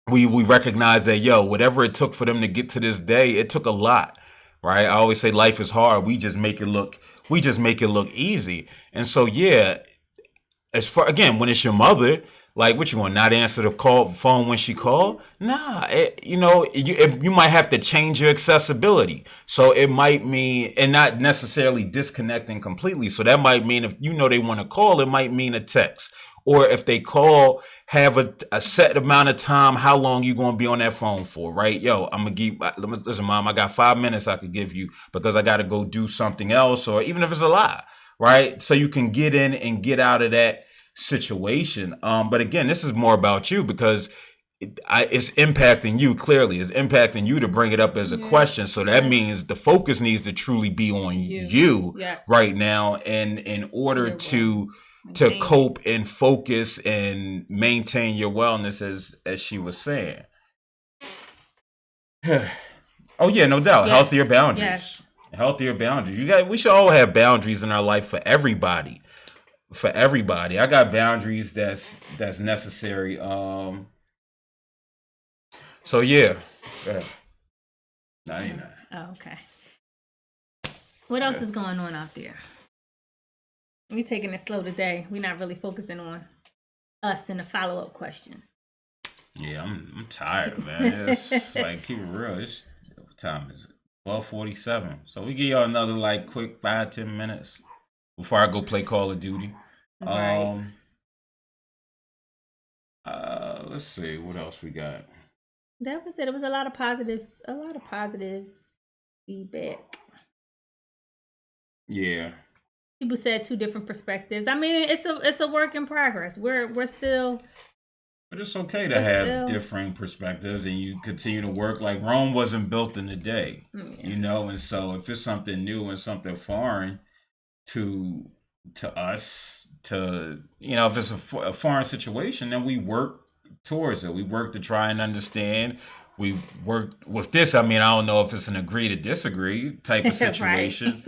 We recognize that, whatever it took for them to get to this day, it took a lot, right? I always say life is hard. We just make it look easy. And so, as far, again, when it's your mother, like, what you want, not answer the phone when she called? Nah, you might have to change your accessibility. So it might mean, and not necessarily disconnecting completely. So that might mean if they want to call, it might mean a text. Or if they call, have a set amount of time, how long you going to be on that phone for, right? I'm going to listen, Mom, I got 5 minutes I could give you because I got to go do something else, or even if it's a lie, right? So you can get in and get out of that situation. But again, this is more about you, because it's impacting you. Clearly, it's impacting you to bring it up as a question. So that means the focus needs to truly be on you right now, and in order to cope and focus and maintain your wellness, as she was saying. Oh yeah, no doubt. Yes. Healthier boundaries. Yes. Healthier boundaries. We should all have boundaries in our life for everybody. For everybody. I got boundaries that's necessary. So yeah. Yeah. 99. Oh, okay. What else is going on out there? We taking it slow today. We're not really focusing on us and the follow-up questions. Yeah, I'm tired, man. It's like, keep it real. What time is it? 12:47. So we give y'all another like quick 5-10 minutes before I go play Call of Duty. Right. Let's see what else we got. That was it. It was a lot of positive feedback. Yeah. People said 2 different perspectives. I mean, it's a work in progress. We're still. But it's okay to have differing perspectives, and you continue to work. Like Rome wasn't built in a day, you know. And so, if it's something new and something foreign to us, if it's a foreign situation, then we work towards it. We work to try and understand. We work with this. I mean, I don't know if it's an agree to disagree type of situation.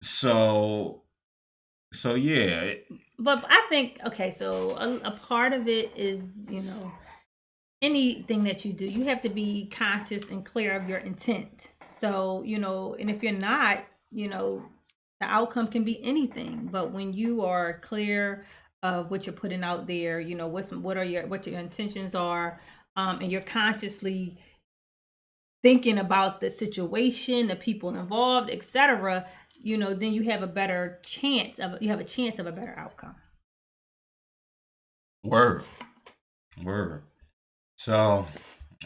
So yeah. But I think, okay, so a part of it is, anything that you do, you have to be conscious and clear of your intent. So, and if you're not, the outcome can be anything. But when you are clear of what you're putting out there, what your intentions are, and you're consciously thinking about the situation, the people involved, etc., then you have a chance of a better outcome. Word. So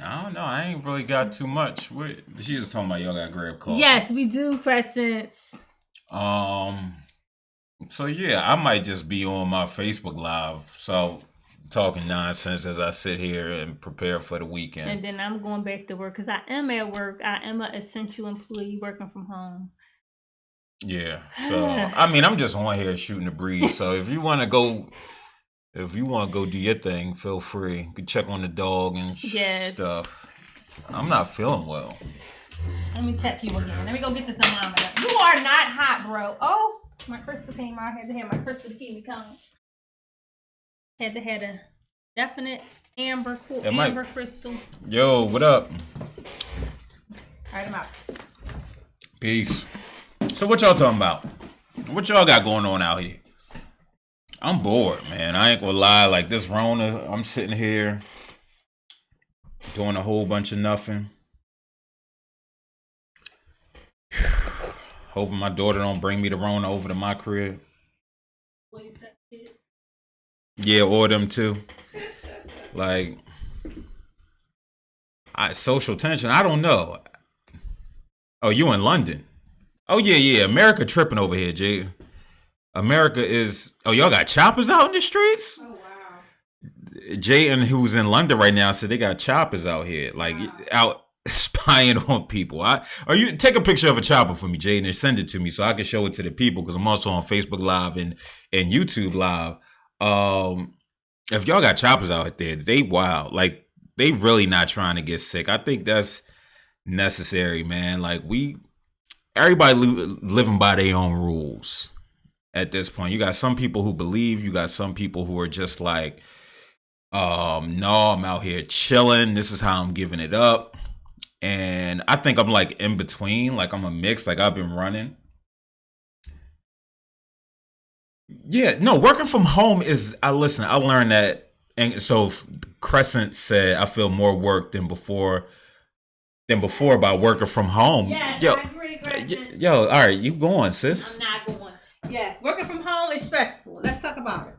I don't know. I ain't really got too much. She just talking about y'all got grab coffee. Yes, we do, Crescents. So yeah, I might just be on my Facebook Live. So talking nonsense as I sit here and prepare for the weekend. And then I'm going back to work because I am at work. I am an essential employee working from home. Yeah. So I mean, I'm just on here shooting the breeze. So if you want to go do your thing, feel free. You can check on the dog and stuff. I'm not feeling well. Let me check you again. Let me go get the thermometer. You are not hot, bro. Oh, my crystal came out. I had to have my crystal to keep me calm. Had to have a definite amber crystal. Yo, what up? All right, I'm out. Peace. So what y'all talking about? What y'all got going on out here? I'm bored, man. I ain't gonna lie. Like this Rona, I'm sitting here doing a whole bunch of nothing. Hoping my daughter don't bring me the Rona over to my crib. What is that, kid? Yeah, or them too. Like, social tension. I don't know. Oh, you in London? Oh yeah. America tripping over here, Jay. America is. Oh, y'all got choppers out in the streets? Oh wow. Jay, and who's in London right now, said they got choppers out here, like out spying on people. Or you take a picture of a chopper for me, Jay, and send it to me so I can show it to the people because I'm also on Facebook Live and YouTube Live. If y'all got choppers out there, they wild. Like they really not trying to get sick. I think that's necessary, man. Like everybody living by their own rules at this point. You got some people who believe. You got some people who are just like, no, I'm out here chilling. This is how I'm giving it up. And I think I'm like in between. Like I'm a mix. Like I've been running. Yeah, no, working from home is, I learned that. And so Crescent said, I feel more work than before about working from home. Yes, yo, I agree, Crescent. Yo, all right, you going, sis? I'm not going. Yes, working from home is stressful. Let's talk about it.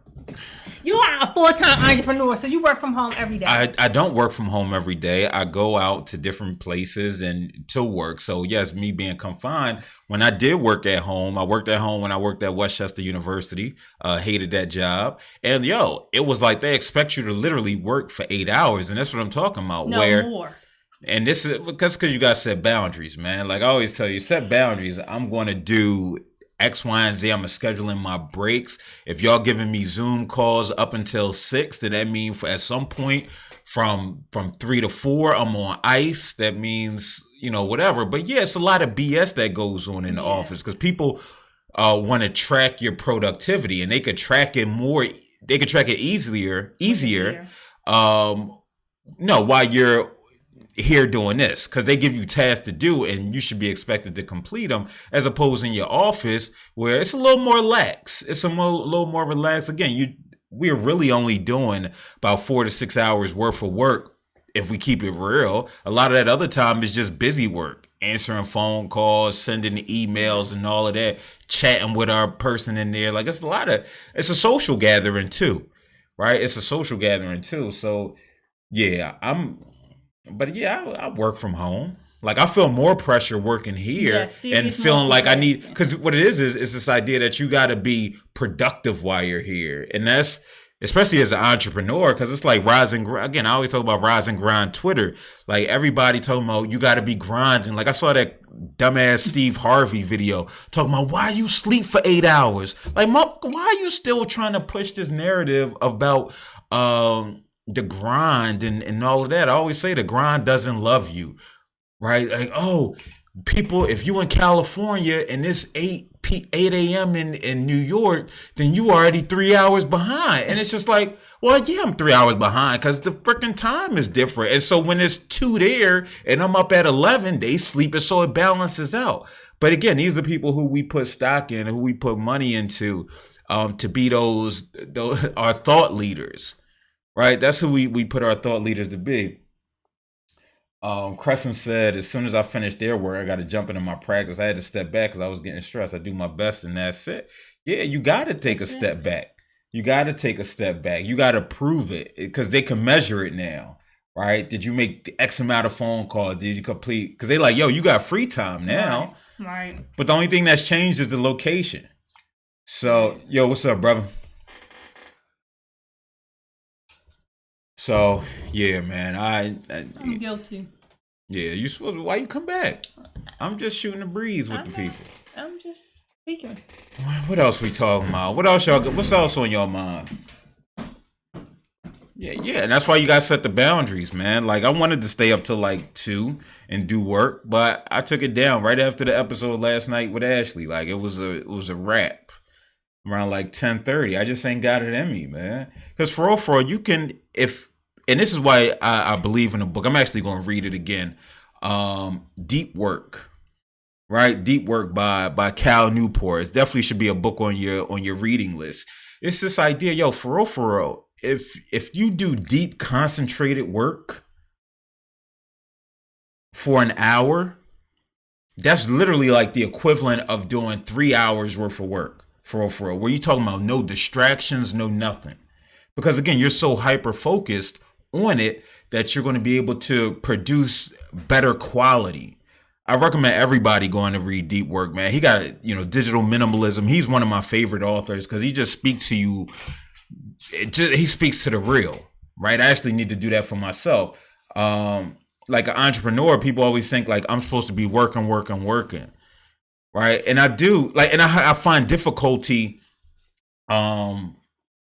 You are a full-time entrepreneur, so you work from home every day. I don't work from home every day. I go out to different places and to work. So yes, me being confined, when I did work at home, I worked at home when I worked at Westchester University. Hated that job. And it was like they expect you to literally work for 8 hours. And that's what I'm talking about. No, more. And this is because you got to set boundaries, man. Like I always tell you, set boundaries. I'm going to do X, Y, and Z. I'm scheduling my breaks. If y'all giving me Zoom calls up until 6, then that means at some point from 3 to 4, I'm on ice. That means, whatever. But yeah, it's a lot of BS that goes on in the office because people want to track your productivity, and they could track it more. They could track it easier. While you're here doing this, because they give you tasks to do and you should be expected to complete them, as opposed in your office where it's a little more lax. It's little more relaxed. Again, we're really only doing about 4 to 6 hours worth of work if we keep it real. A lot of that other time is just busy work, answering phone calls, sending emails and all of that, chatting with our person in there. Like, it's a social gathering too, right? It's a social gathering too. So yeah, I work from home. Like, I feel more pressure working here and feeling like I need, because what it is this idea that you got to be productive while you're here. And that's, especially as an entrepreneur, because it's like again, I always talk about rise and grind Twitter. Like, everybody talking about you got to be grinding. Like, I saw that dumbass Steve Harvey video talking about why you sleep for 8 hours. Like, why are you still trying to push this narrative about the grind and all of that? I always say the grind doesn't love you. Right? Like, oh, people, if you in California and it's 8 a.m. in New York, then you already 3 hours behind. And it's just like, well, yeah, I'm 3 hours behind because the freaking time is different. And so when it's 2 there and I'm up at 11, they sleep, and so it balances out. But again, these are the people who we put stock in, who we put money into, to be those our thought leaders, right? That's who we put our thought leaders to be. Crescent said, as soon as I finished their work, I got to jump into my practice. I had to step back because I was getting stressed. I do my best, and that's it. Yeah, you got to take a step back. You got to take a step back. You got to prove it because they can measure it now, right? Did you make X amount of phone calls? Did you complete? Because they like, yo, you got free time now. Right. But the only thing that's changed is the location. So, yo, what's up, brother? So, yeah, man, I'm guilty. Yeah, you supposed to, why you come back? I'm just shooting the breeze with the people. I'm just speaking. What else we talking about? What's else on your mind? Yeah, and that's why you gotta set the boundaries, man. Like, I wanted to stay up till like 2 and do work, but I took it down right after the episode last night with Ashley. Like, it was a wrap around like 10:30. I just ain't got it in me, man. Because for real, you can, and this is why I believe in a book. I'm actually going to read it again. Deep Work, right? Deep Work by Cal Newport. It definitely should be a book on your reading list. It's this idea, yo, for real, if you do deep, concentrated work for an hour, that's literally like the equivalent of doing 3 hours worth of work. For real, where you talking about no distractions, no nothing. Because again, you're so hyper focused on it that you're going to be able to produce better quality. I recommend everybody going to read Deep Work, man. He got, Digital Minimalism. He's one of my favorite authors because he just speaks to you. He speaks to the real, right? I actually need to do that for myself. Like an entrepreneur, people always think like I'm supposed to be working, right? And I do, like, and I find difficulty.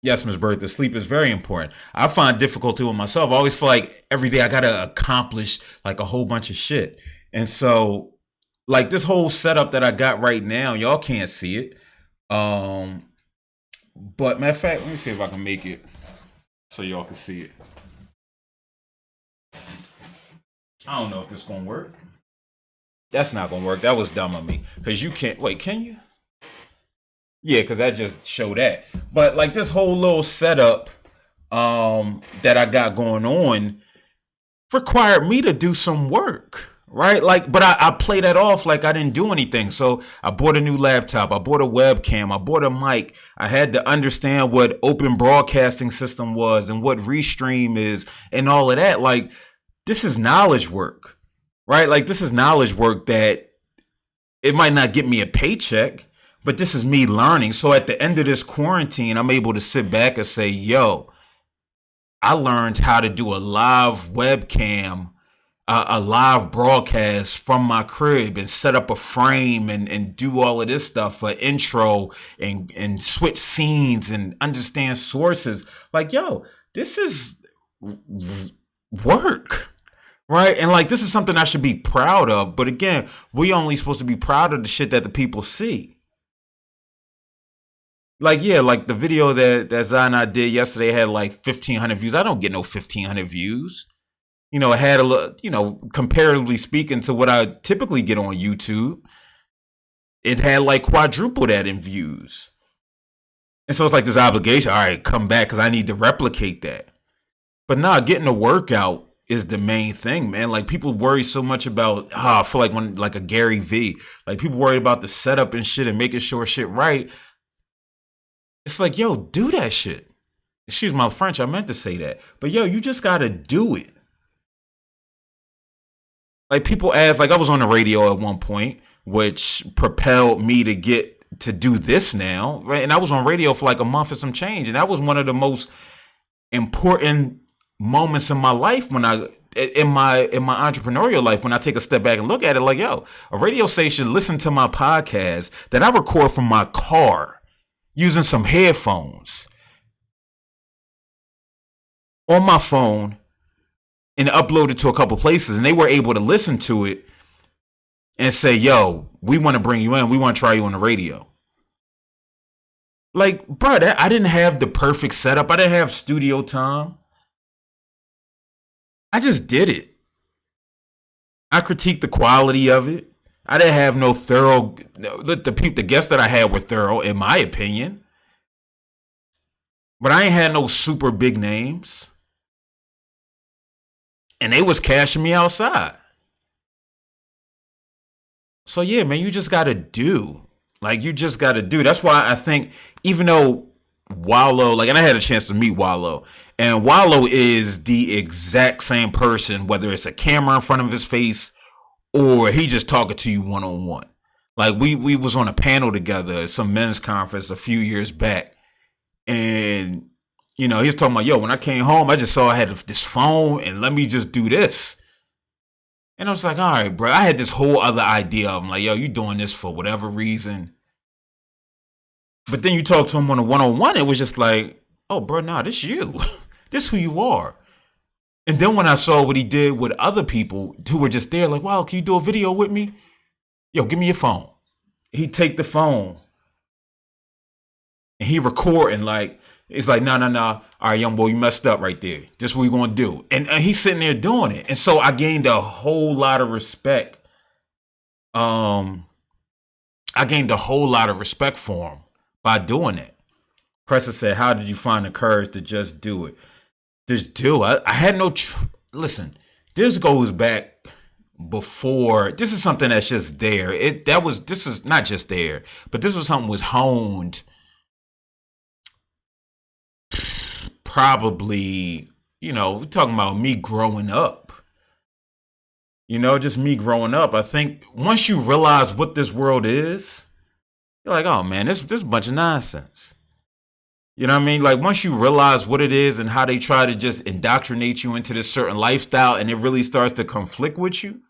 Yes, Ms. Bertha, sleep is very important. I find difficulty with myself. I always feel like every day I got to accomplish like a whole bunch of shit. And so like this whole setup that I got right now, y'all can't see it. But matter of fact, let me see if I can make it so y'all can see it. I don't know if this is going to work. That's not going to work. That was dumb of me. Because you can't, wait, can you? Yeah, because that just showed that. But like this whole little setup that I got going on required me to do some work, right? Like, but I play that off like I didn't do anything. So I bought a new laptop. I bought a webcam. I bought a mic. I had to understand what open broadcasting system was and what Restream is and all of that. Like, this is knowledge work, right? Like, this is knowledge work that it might not get me a paycheck, but this is me learning. So at the end of this quarantine, I'm able to sit back and say, yo, I learned how to do a live webcam, a live broadcast from my crib and set up a frame and do all of this stuff for intro and switch scenes and understand sources. Like, yo, this is work. Right? And like, this is something I should be proud of. But again, we only supposed to be proud of the shit that the people see. Like, yeah, like the video that Zai and I did yesterday had like 1,500 views. I don't get no 1,500 views. You know, it had a little, you know, comparatively speaking to what I typically get on YouTube, it had like quadruple that in views. And so it's like this obligation. All right, come back because I need to replicate that. But nah, getting the workout is the main thing, man. Like, people worry so much about, I feel like when, like a Gary V, like people worry about the setup and shit and making sure shit right. It's like, yo, do that shit. Excuse my French, I meant to say that. But yo, you just gotta do it. Like, people ask, like I was on the radio at one point, which propelled me to get to do this now, right? And I was on radio for like a month and some change. And that was one of the most important moments in my life when I in my entrepreneurial life, when I take a step back and look at it, like, yo, a radio station listened to my podcast that I record from my car using some headphones on my phone and upload it to a couple places, and they were able to listen to it and say, yo, we want to bring you in, we want to try you on the radio. Like, bro, I didn't have the perfect setup, I didn't have studio time, I just did it. I critiqued the quality of it. I didn't have no thorough. The guests that I had were thorough, in my opinion. But I ain't had no super big names, and they was cashing me outside. So yeah, man, you just gotta do. Like, you just gotta do. That's why I think, even though Wallow, like, and I had a chance to meet Wallow, and Wallow is the exact same person, whether it's a camera in front of his face or he just talking to you one on one. Like, we was on a panel together at some men's conference a few years back, and you know, he was talking about, yo, when I came home, I just saw I had this phone, and let me just do this. And I was like, all right, bro. I had this whole other idea of him, like, yo, you doing this for whatever reason. But then you talk to him on a one-on-one, it was just like, oh, bro, nah, this you. This who you are. And then when I saw what he did with other people who were just there, like, wow, can you do a video with me? Yo, give me your phone. He'd take the phone and he recording, like, it's like, no. All right, young boy, you messed up right there. This is what we're going to do. And he's sitting there doing it. And so I gained a whole lot of respect. I gained a whole lot of respect for him by doing it. Presser said, how did you find the courage to just do it? Just do it. I had no... Listen, this goes back before... This is something that's just there. This is not just there, but this was something was honed probably, you know, we're talking about me growing up. You know, just me growing up. I think once you realize what this world is, you're like, oh man, this is a bunch of nonsense. You know what I mean? Like, once you realize what it is and how they try to just indoctrinate you into this certain lifestyle, and it really starts to conflict with you,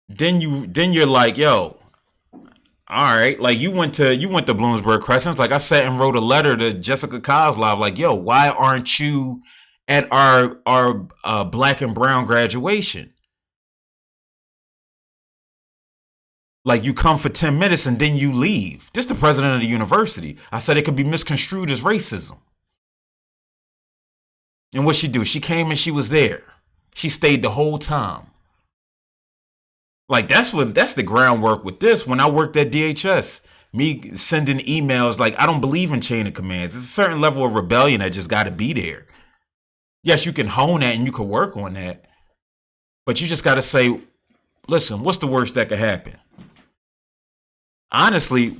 then you're like, yo, all right. Like, you went to Bloomsburg Crescent. Like, I sat and wrote a letter to Jessica Kozlov, like, yo, why aren't you at our black and brown graduation? Like, you come for 10 minutes and then you leave. This is the president of the university. I said it could be misconstrued as racism. And what she do? She came and she was there. She stayed the whole time. Like, that's the groundwork with this. When I worked at DHS, me sending emails, like, I don't believe in chain of commands. It's a certain level of rebellion that just got to be there. Yes, you can hone that and you can work on that, but you just got to say, listen, what's the worst that could happen? Honestly,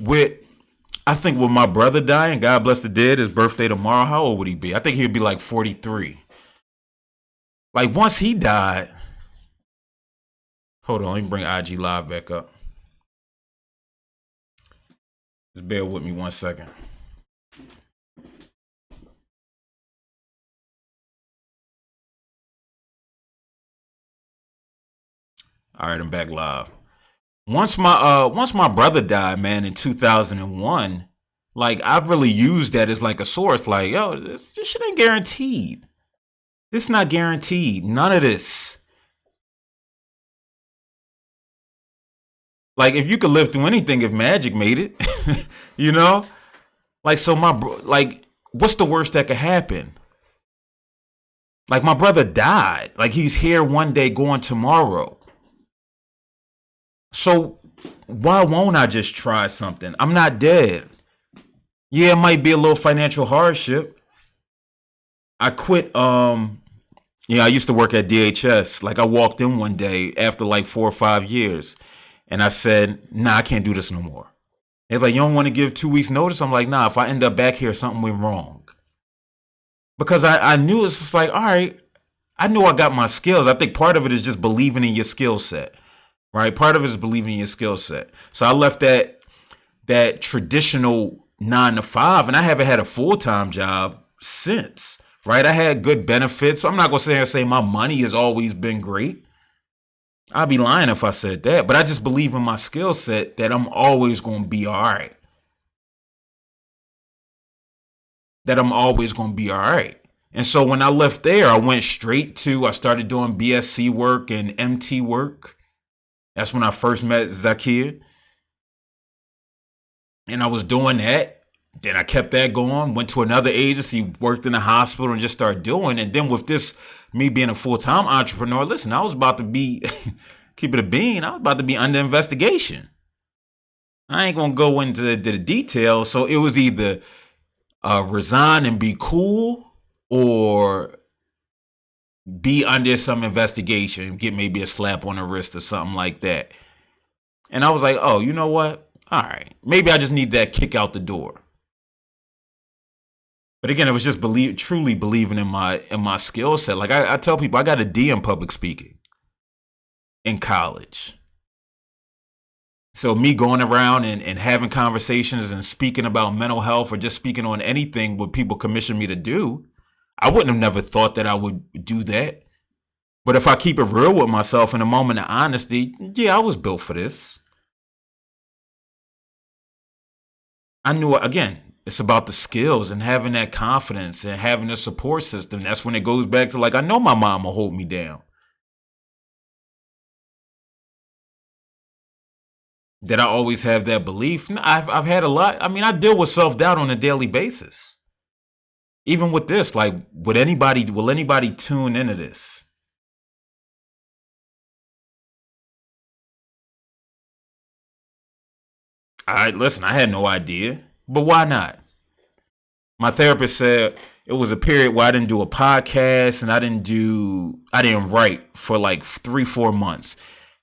I think with my brother dying, God bless the dead, his birthday tomorrow, how old would he be? I think he'd be like 43. Like, once he died, hold on, let me bring IG Live back up. Just bear with me 1 second. All right, I'm back live. Once my brother died, man, in 2001, Like, I've really used that as like a source. Like, yo, this shit ain't guaranteed. This not guaranteed. None of this. Like, if you could live through anything, if magic made it, you know? Like, so like, what's the worst that could happen? Like, my brother died. Like, he's here one day, going tomorrow. So why won't I just try something? I'm not dead. Yeah, it might be a little financial hardship. I quit. Yeah, I used to work at DHS. Like, I walked in one day after like 4 or 5 years, and I said, "Nah, I can't do this no more." It's like, "You don't want to give 2 weeks notice?" I'm like, "Nah, if I end up back here, something went wrong." Because I knew it's just like, all right, I knew I got my skills. I think part of it is just believing in your skill set, right? Part of it is believing in your skill set. So I left that traditional 9 to 5, and I haven't had a full-time job since, right? I had good benefits. I'm not gonna say my money has always been great. I'd be lying if I said that, but I just believe in my skill set that I'm always gonna be all right. That I'm always gonna be all right. And so when I left there, I went straight to, I started doing BSc work and MT work. That's when I first met Zakir. And I was doing that. Then I kept that going, went to another agency, worked in the hospital, and just started doing. And then with this, me being a full-time entrepreneur, listen, I was about to be, keep it a bean, I was about to be under investigation. I ain't gonna go into the details. So it was either resign and be cool, or be under some investigation, get maybe a slap on the wrist or something like that. And I was like, oh, you know what? All right, maybe I just need that kick out the door. But again, it was just truly believing in my skill set. Like, I tell people, I got a D in public speaking in college. So me going around and having conversations and speaking about mental health, or just speaking on anything what people commission me to do, I wouldn't have never thought that I would do that. But if I keep it real with myself in a moment of honesty, yeah, I was built for this. I knew, again, it's about the skills and having that confidence and having a support system. That's when it goes back to, like, I know my mom will hold me down. Did I always have that belief? No, I've had a lot. I mean, I deal with self-doubt on a daily basis. Even with this, like, will anybody tune into this? Listen, I had no idea, but why not? My therapist said it was a period where I didn't do a podcast and I didn't write for like 3-4 months.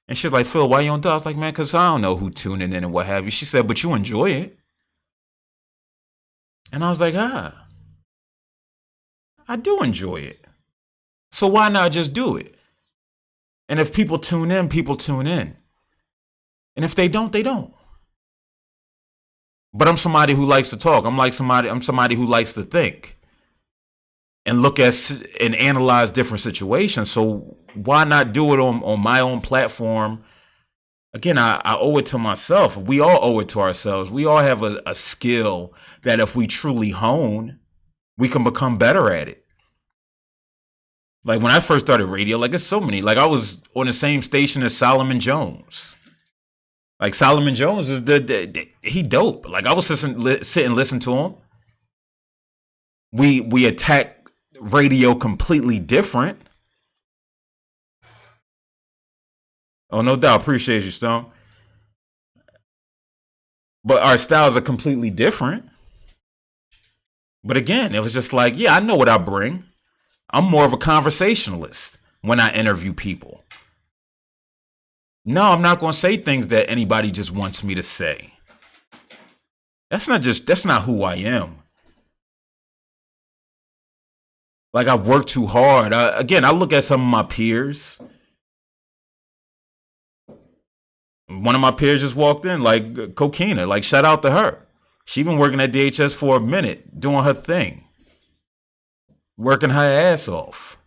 And she's like, Phil, why you don't do it? I was like, man, because I don't know who tuning in and what have you. She said, but you enjoy it. And I was like, I do enjoy it. So why not just do it? And if people tune in, people tune in. And if they don't, they don't. But I'm somebody who likes to talk. I'm somebody who likes to think and look at and analyze different situations. So why not do it on my own platform? Again, I owe it to myself. We all owe it to ourselves. We all have a skill that if we truly hone, we can become better at it. Like, when I first started radio, like, it's so many. Like, I was on the same station as Solomon Jones. Like, Solomon Jones is he dope. Like, I was sit and listen to him. We attack radio completely different. Oh, no doubt. Appreciate you, Stone. But our styles are completely different. But again, it was just like, yeah, I know what I bring. I'm more of a conversationalist when I interview people. No, I'm not going to say things that anybody just wants me to say. That's not who I am. Like, I've worked too hard. I look at some of my peers. One of my peers just walked in, like, Coquina. Like, shout out to her. She been working at DHS for a minute, doing her thing. Working her ass off.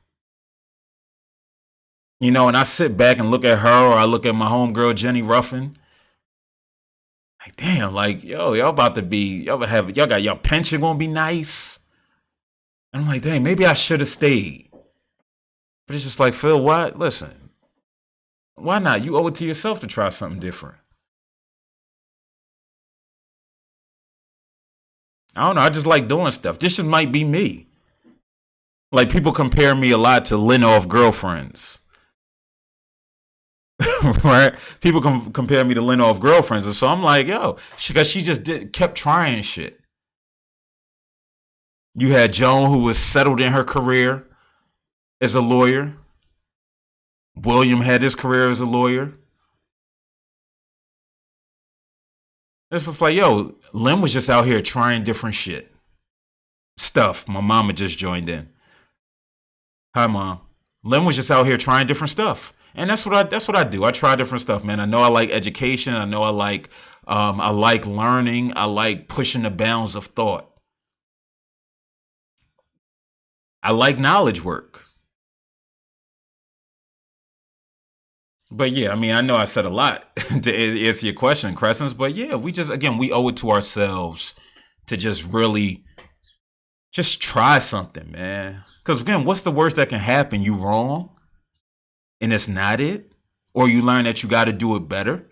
You know, and I sit back and look at her, or I look at my homegirl, Jenny Ruffin. Like, damn, like, yo, y'all got your pension gonna be nice. And I'm like, dang, maybe I should have stayed. But it's just like, Phil, why? Listen, why not? You owe it to yourself to try something different. I don't know. I just like doing stuff. This just might be me. Like, people compare me a lot to Lynn off Girlfriends. Right? People compare me to Lynn off Girlfriends. And so I'm like, yo, because she just kept trying shit. You had Joan, who was settled in her career as a lawyer. William had his career as a lawyer. It's just like, yo, Lynn was just out here trying different shit. Stuff. My mama just joined in. Hi, Mom. Lynn was just out here trying different stuff. And that's what I do. I try different stuff, man. I know I like education. I know I like learning. I like pushing the bounds of thought. I like knowledge work. But yeah, I mean, I know I said a lot to answer your question, Crescents. But yeah, we owe it to ourselves to just really just try something, man. Because again, what's the worst that can happen? You wrong, and it's not it, or you learn that you got to do it better.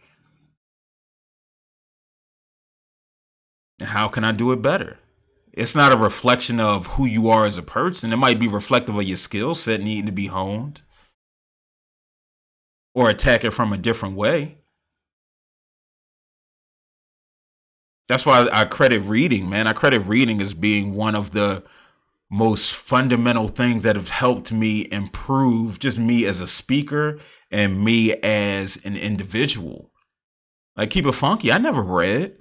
And how can I do it better? It's not a reflection of who you are as a person. It might be reflective of your skill set needing to be honed, or attack it from a different way. That's why I credit reading, man. I credit reading as being one of the most fundamental things that have helped me improve just me as a speaker and me as an individual. Like, keep it funky. I never read.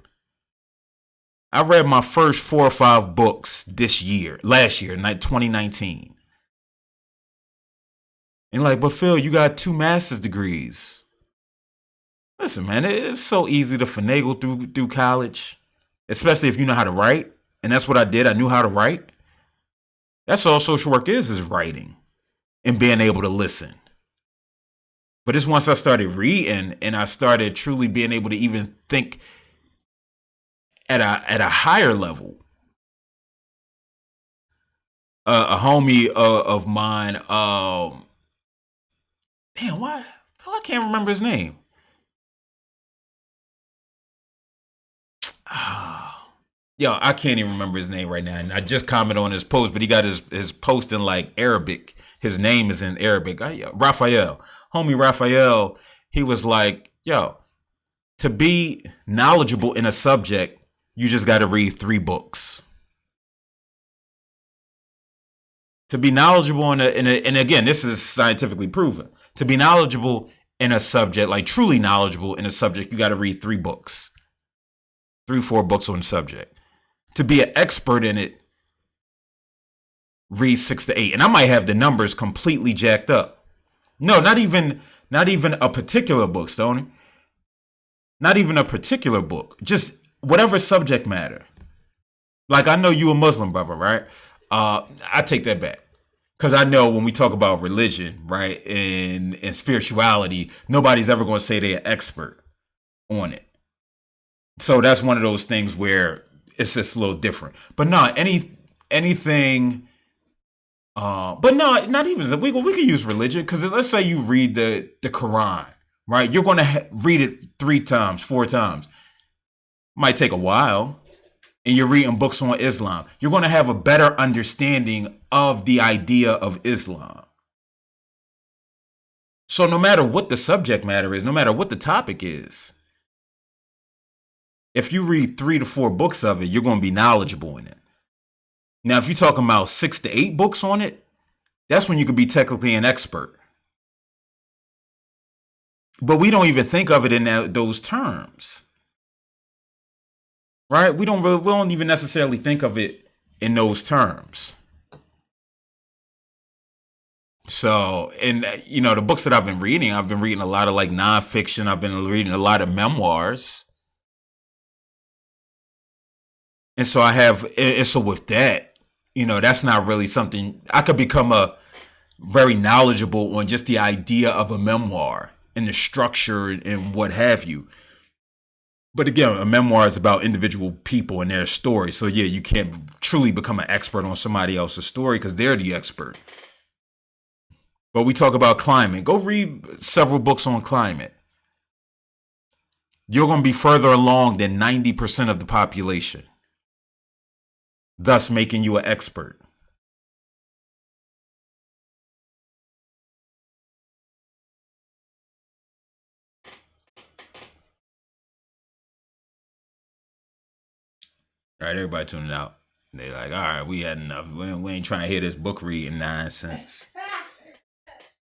I read my first 4 or 5 books last year, 2019. And like, but Phil, you got 2 master's degrees. Listen, man, it's so easy to finagle through college, especially if you know how to write. And that's what I did. I knew how to write. That's all social work is writing and being able to listen. But it's once I started reading and I started truly being able to even think at a higher level. A homie of mine, damn, why? I can't remember his name. Yo, I can't even remember his name right now. And I just commented on his post, but he got his post in like Arabic. His name is in Arabic. Raphael. Homie Raphael, he was like, yo, to be knowledgeable in a subject, you just got to read 3 books. To be knowledgeable and again, this is scientifically proven. To be knowledgeable in a subject, like truly knowledgeable in a subject, you got to read 3 books. 3-4 books on the subject. To be an expert in it, read 6 to 8. And I might have the numbers completely jacked up. No, not even a particular book, Stoney. Not even a particular book. Just whatever subject matter. Like, I know you a Muslim, brother, right? I take that back. Because I know when we talk about religion, right, and spirituality, nobody's ever going to say they're an expert on it. So that's one of those things where it's just a little different. But no, anything. But no, not even. We could use religion because let's say you read the Quran, right? You're going to read it 3 times, 4 times. Might take a while. And you're reading books on Islam. You're going to have a better understanding of the idea of Islam. So no matter what the subject matter is, no matter what the topic is, if you read 3 to 4 books of it, you're going to be knowledgeable in it. Now, if you're talking about 6 to 8 books on it, that's when you could be technically an expert. But we don't even think of it in those terms. Right? We don't even necessarily think of it in those terms. So, and the books that I've been reading a lot of like nonfiction. I've been reading a lot of memoirs. And so so with that, that's not really something I could become a very knowledgeable on just the idea of a memoir and the structure and what have you. But again, a memoir is about individual people and their story. So yeah, you can't truly become an expert on somebody else's story because they're the expert. But we talk about climate. Go read several books on climate. You're going to be further along than 90% of the population, thus making you an expert. All right, everybody tuning out. They like, all right, we had enough. We ain't trying to hear this book reading nonsense.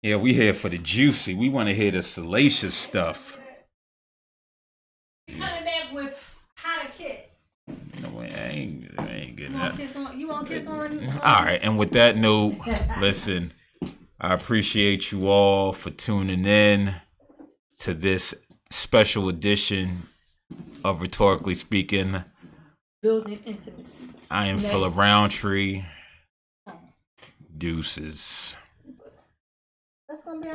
Yeah, we here for the juicy. We want to hear the salacious stuff. Coming back with how to kiss. No, I ain't getting that. You want to kiss on? All right, and with that note, listen, I appreciate you all for tuning in to this special edition of Rhetorically Speaking. Building intimacy. I am Phillip Roundtree. Deuces. That's gonna be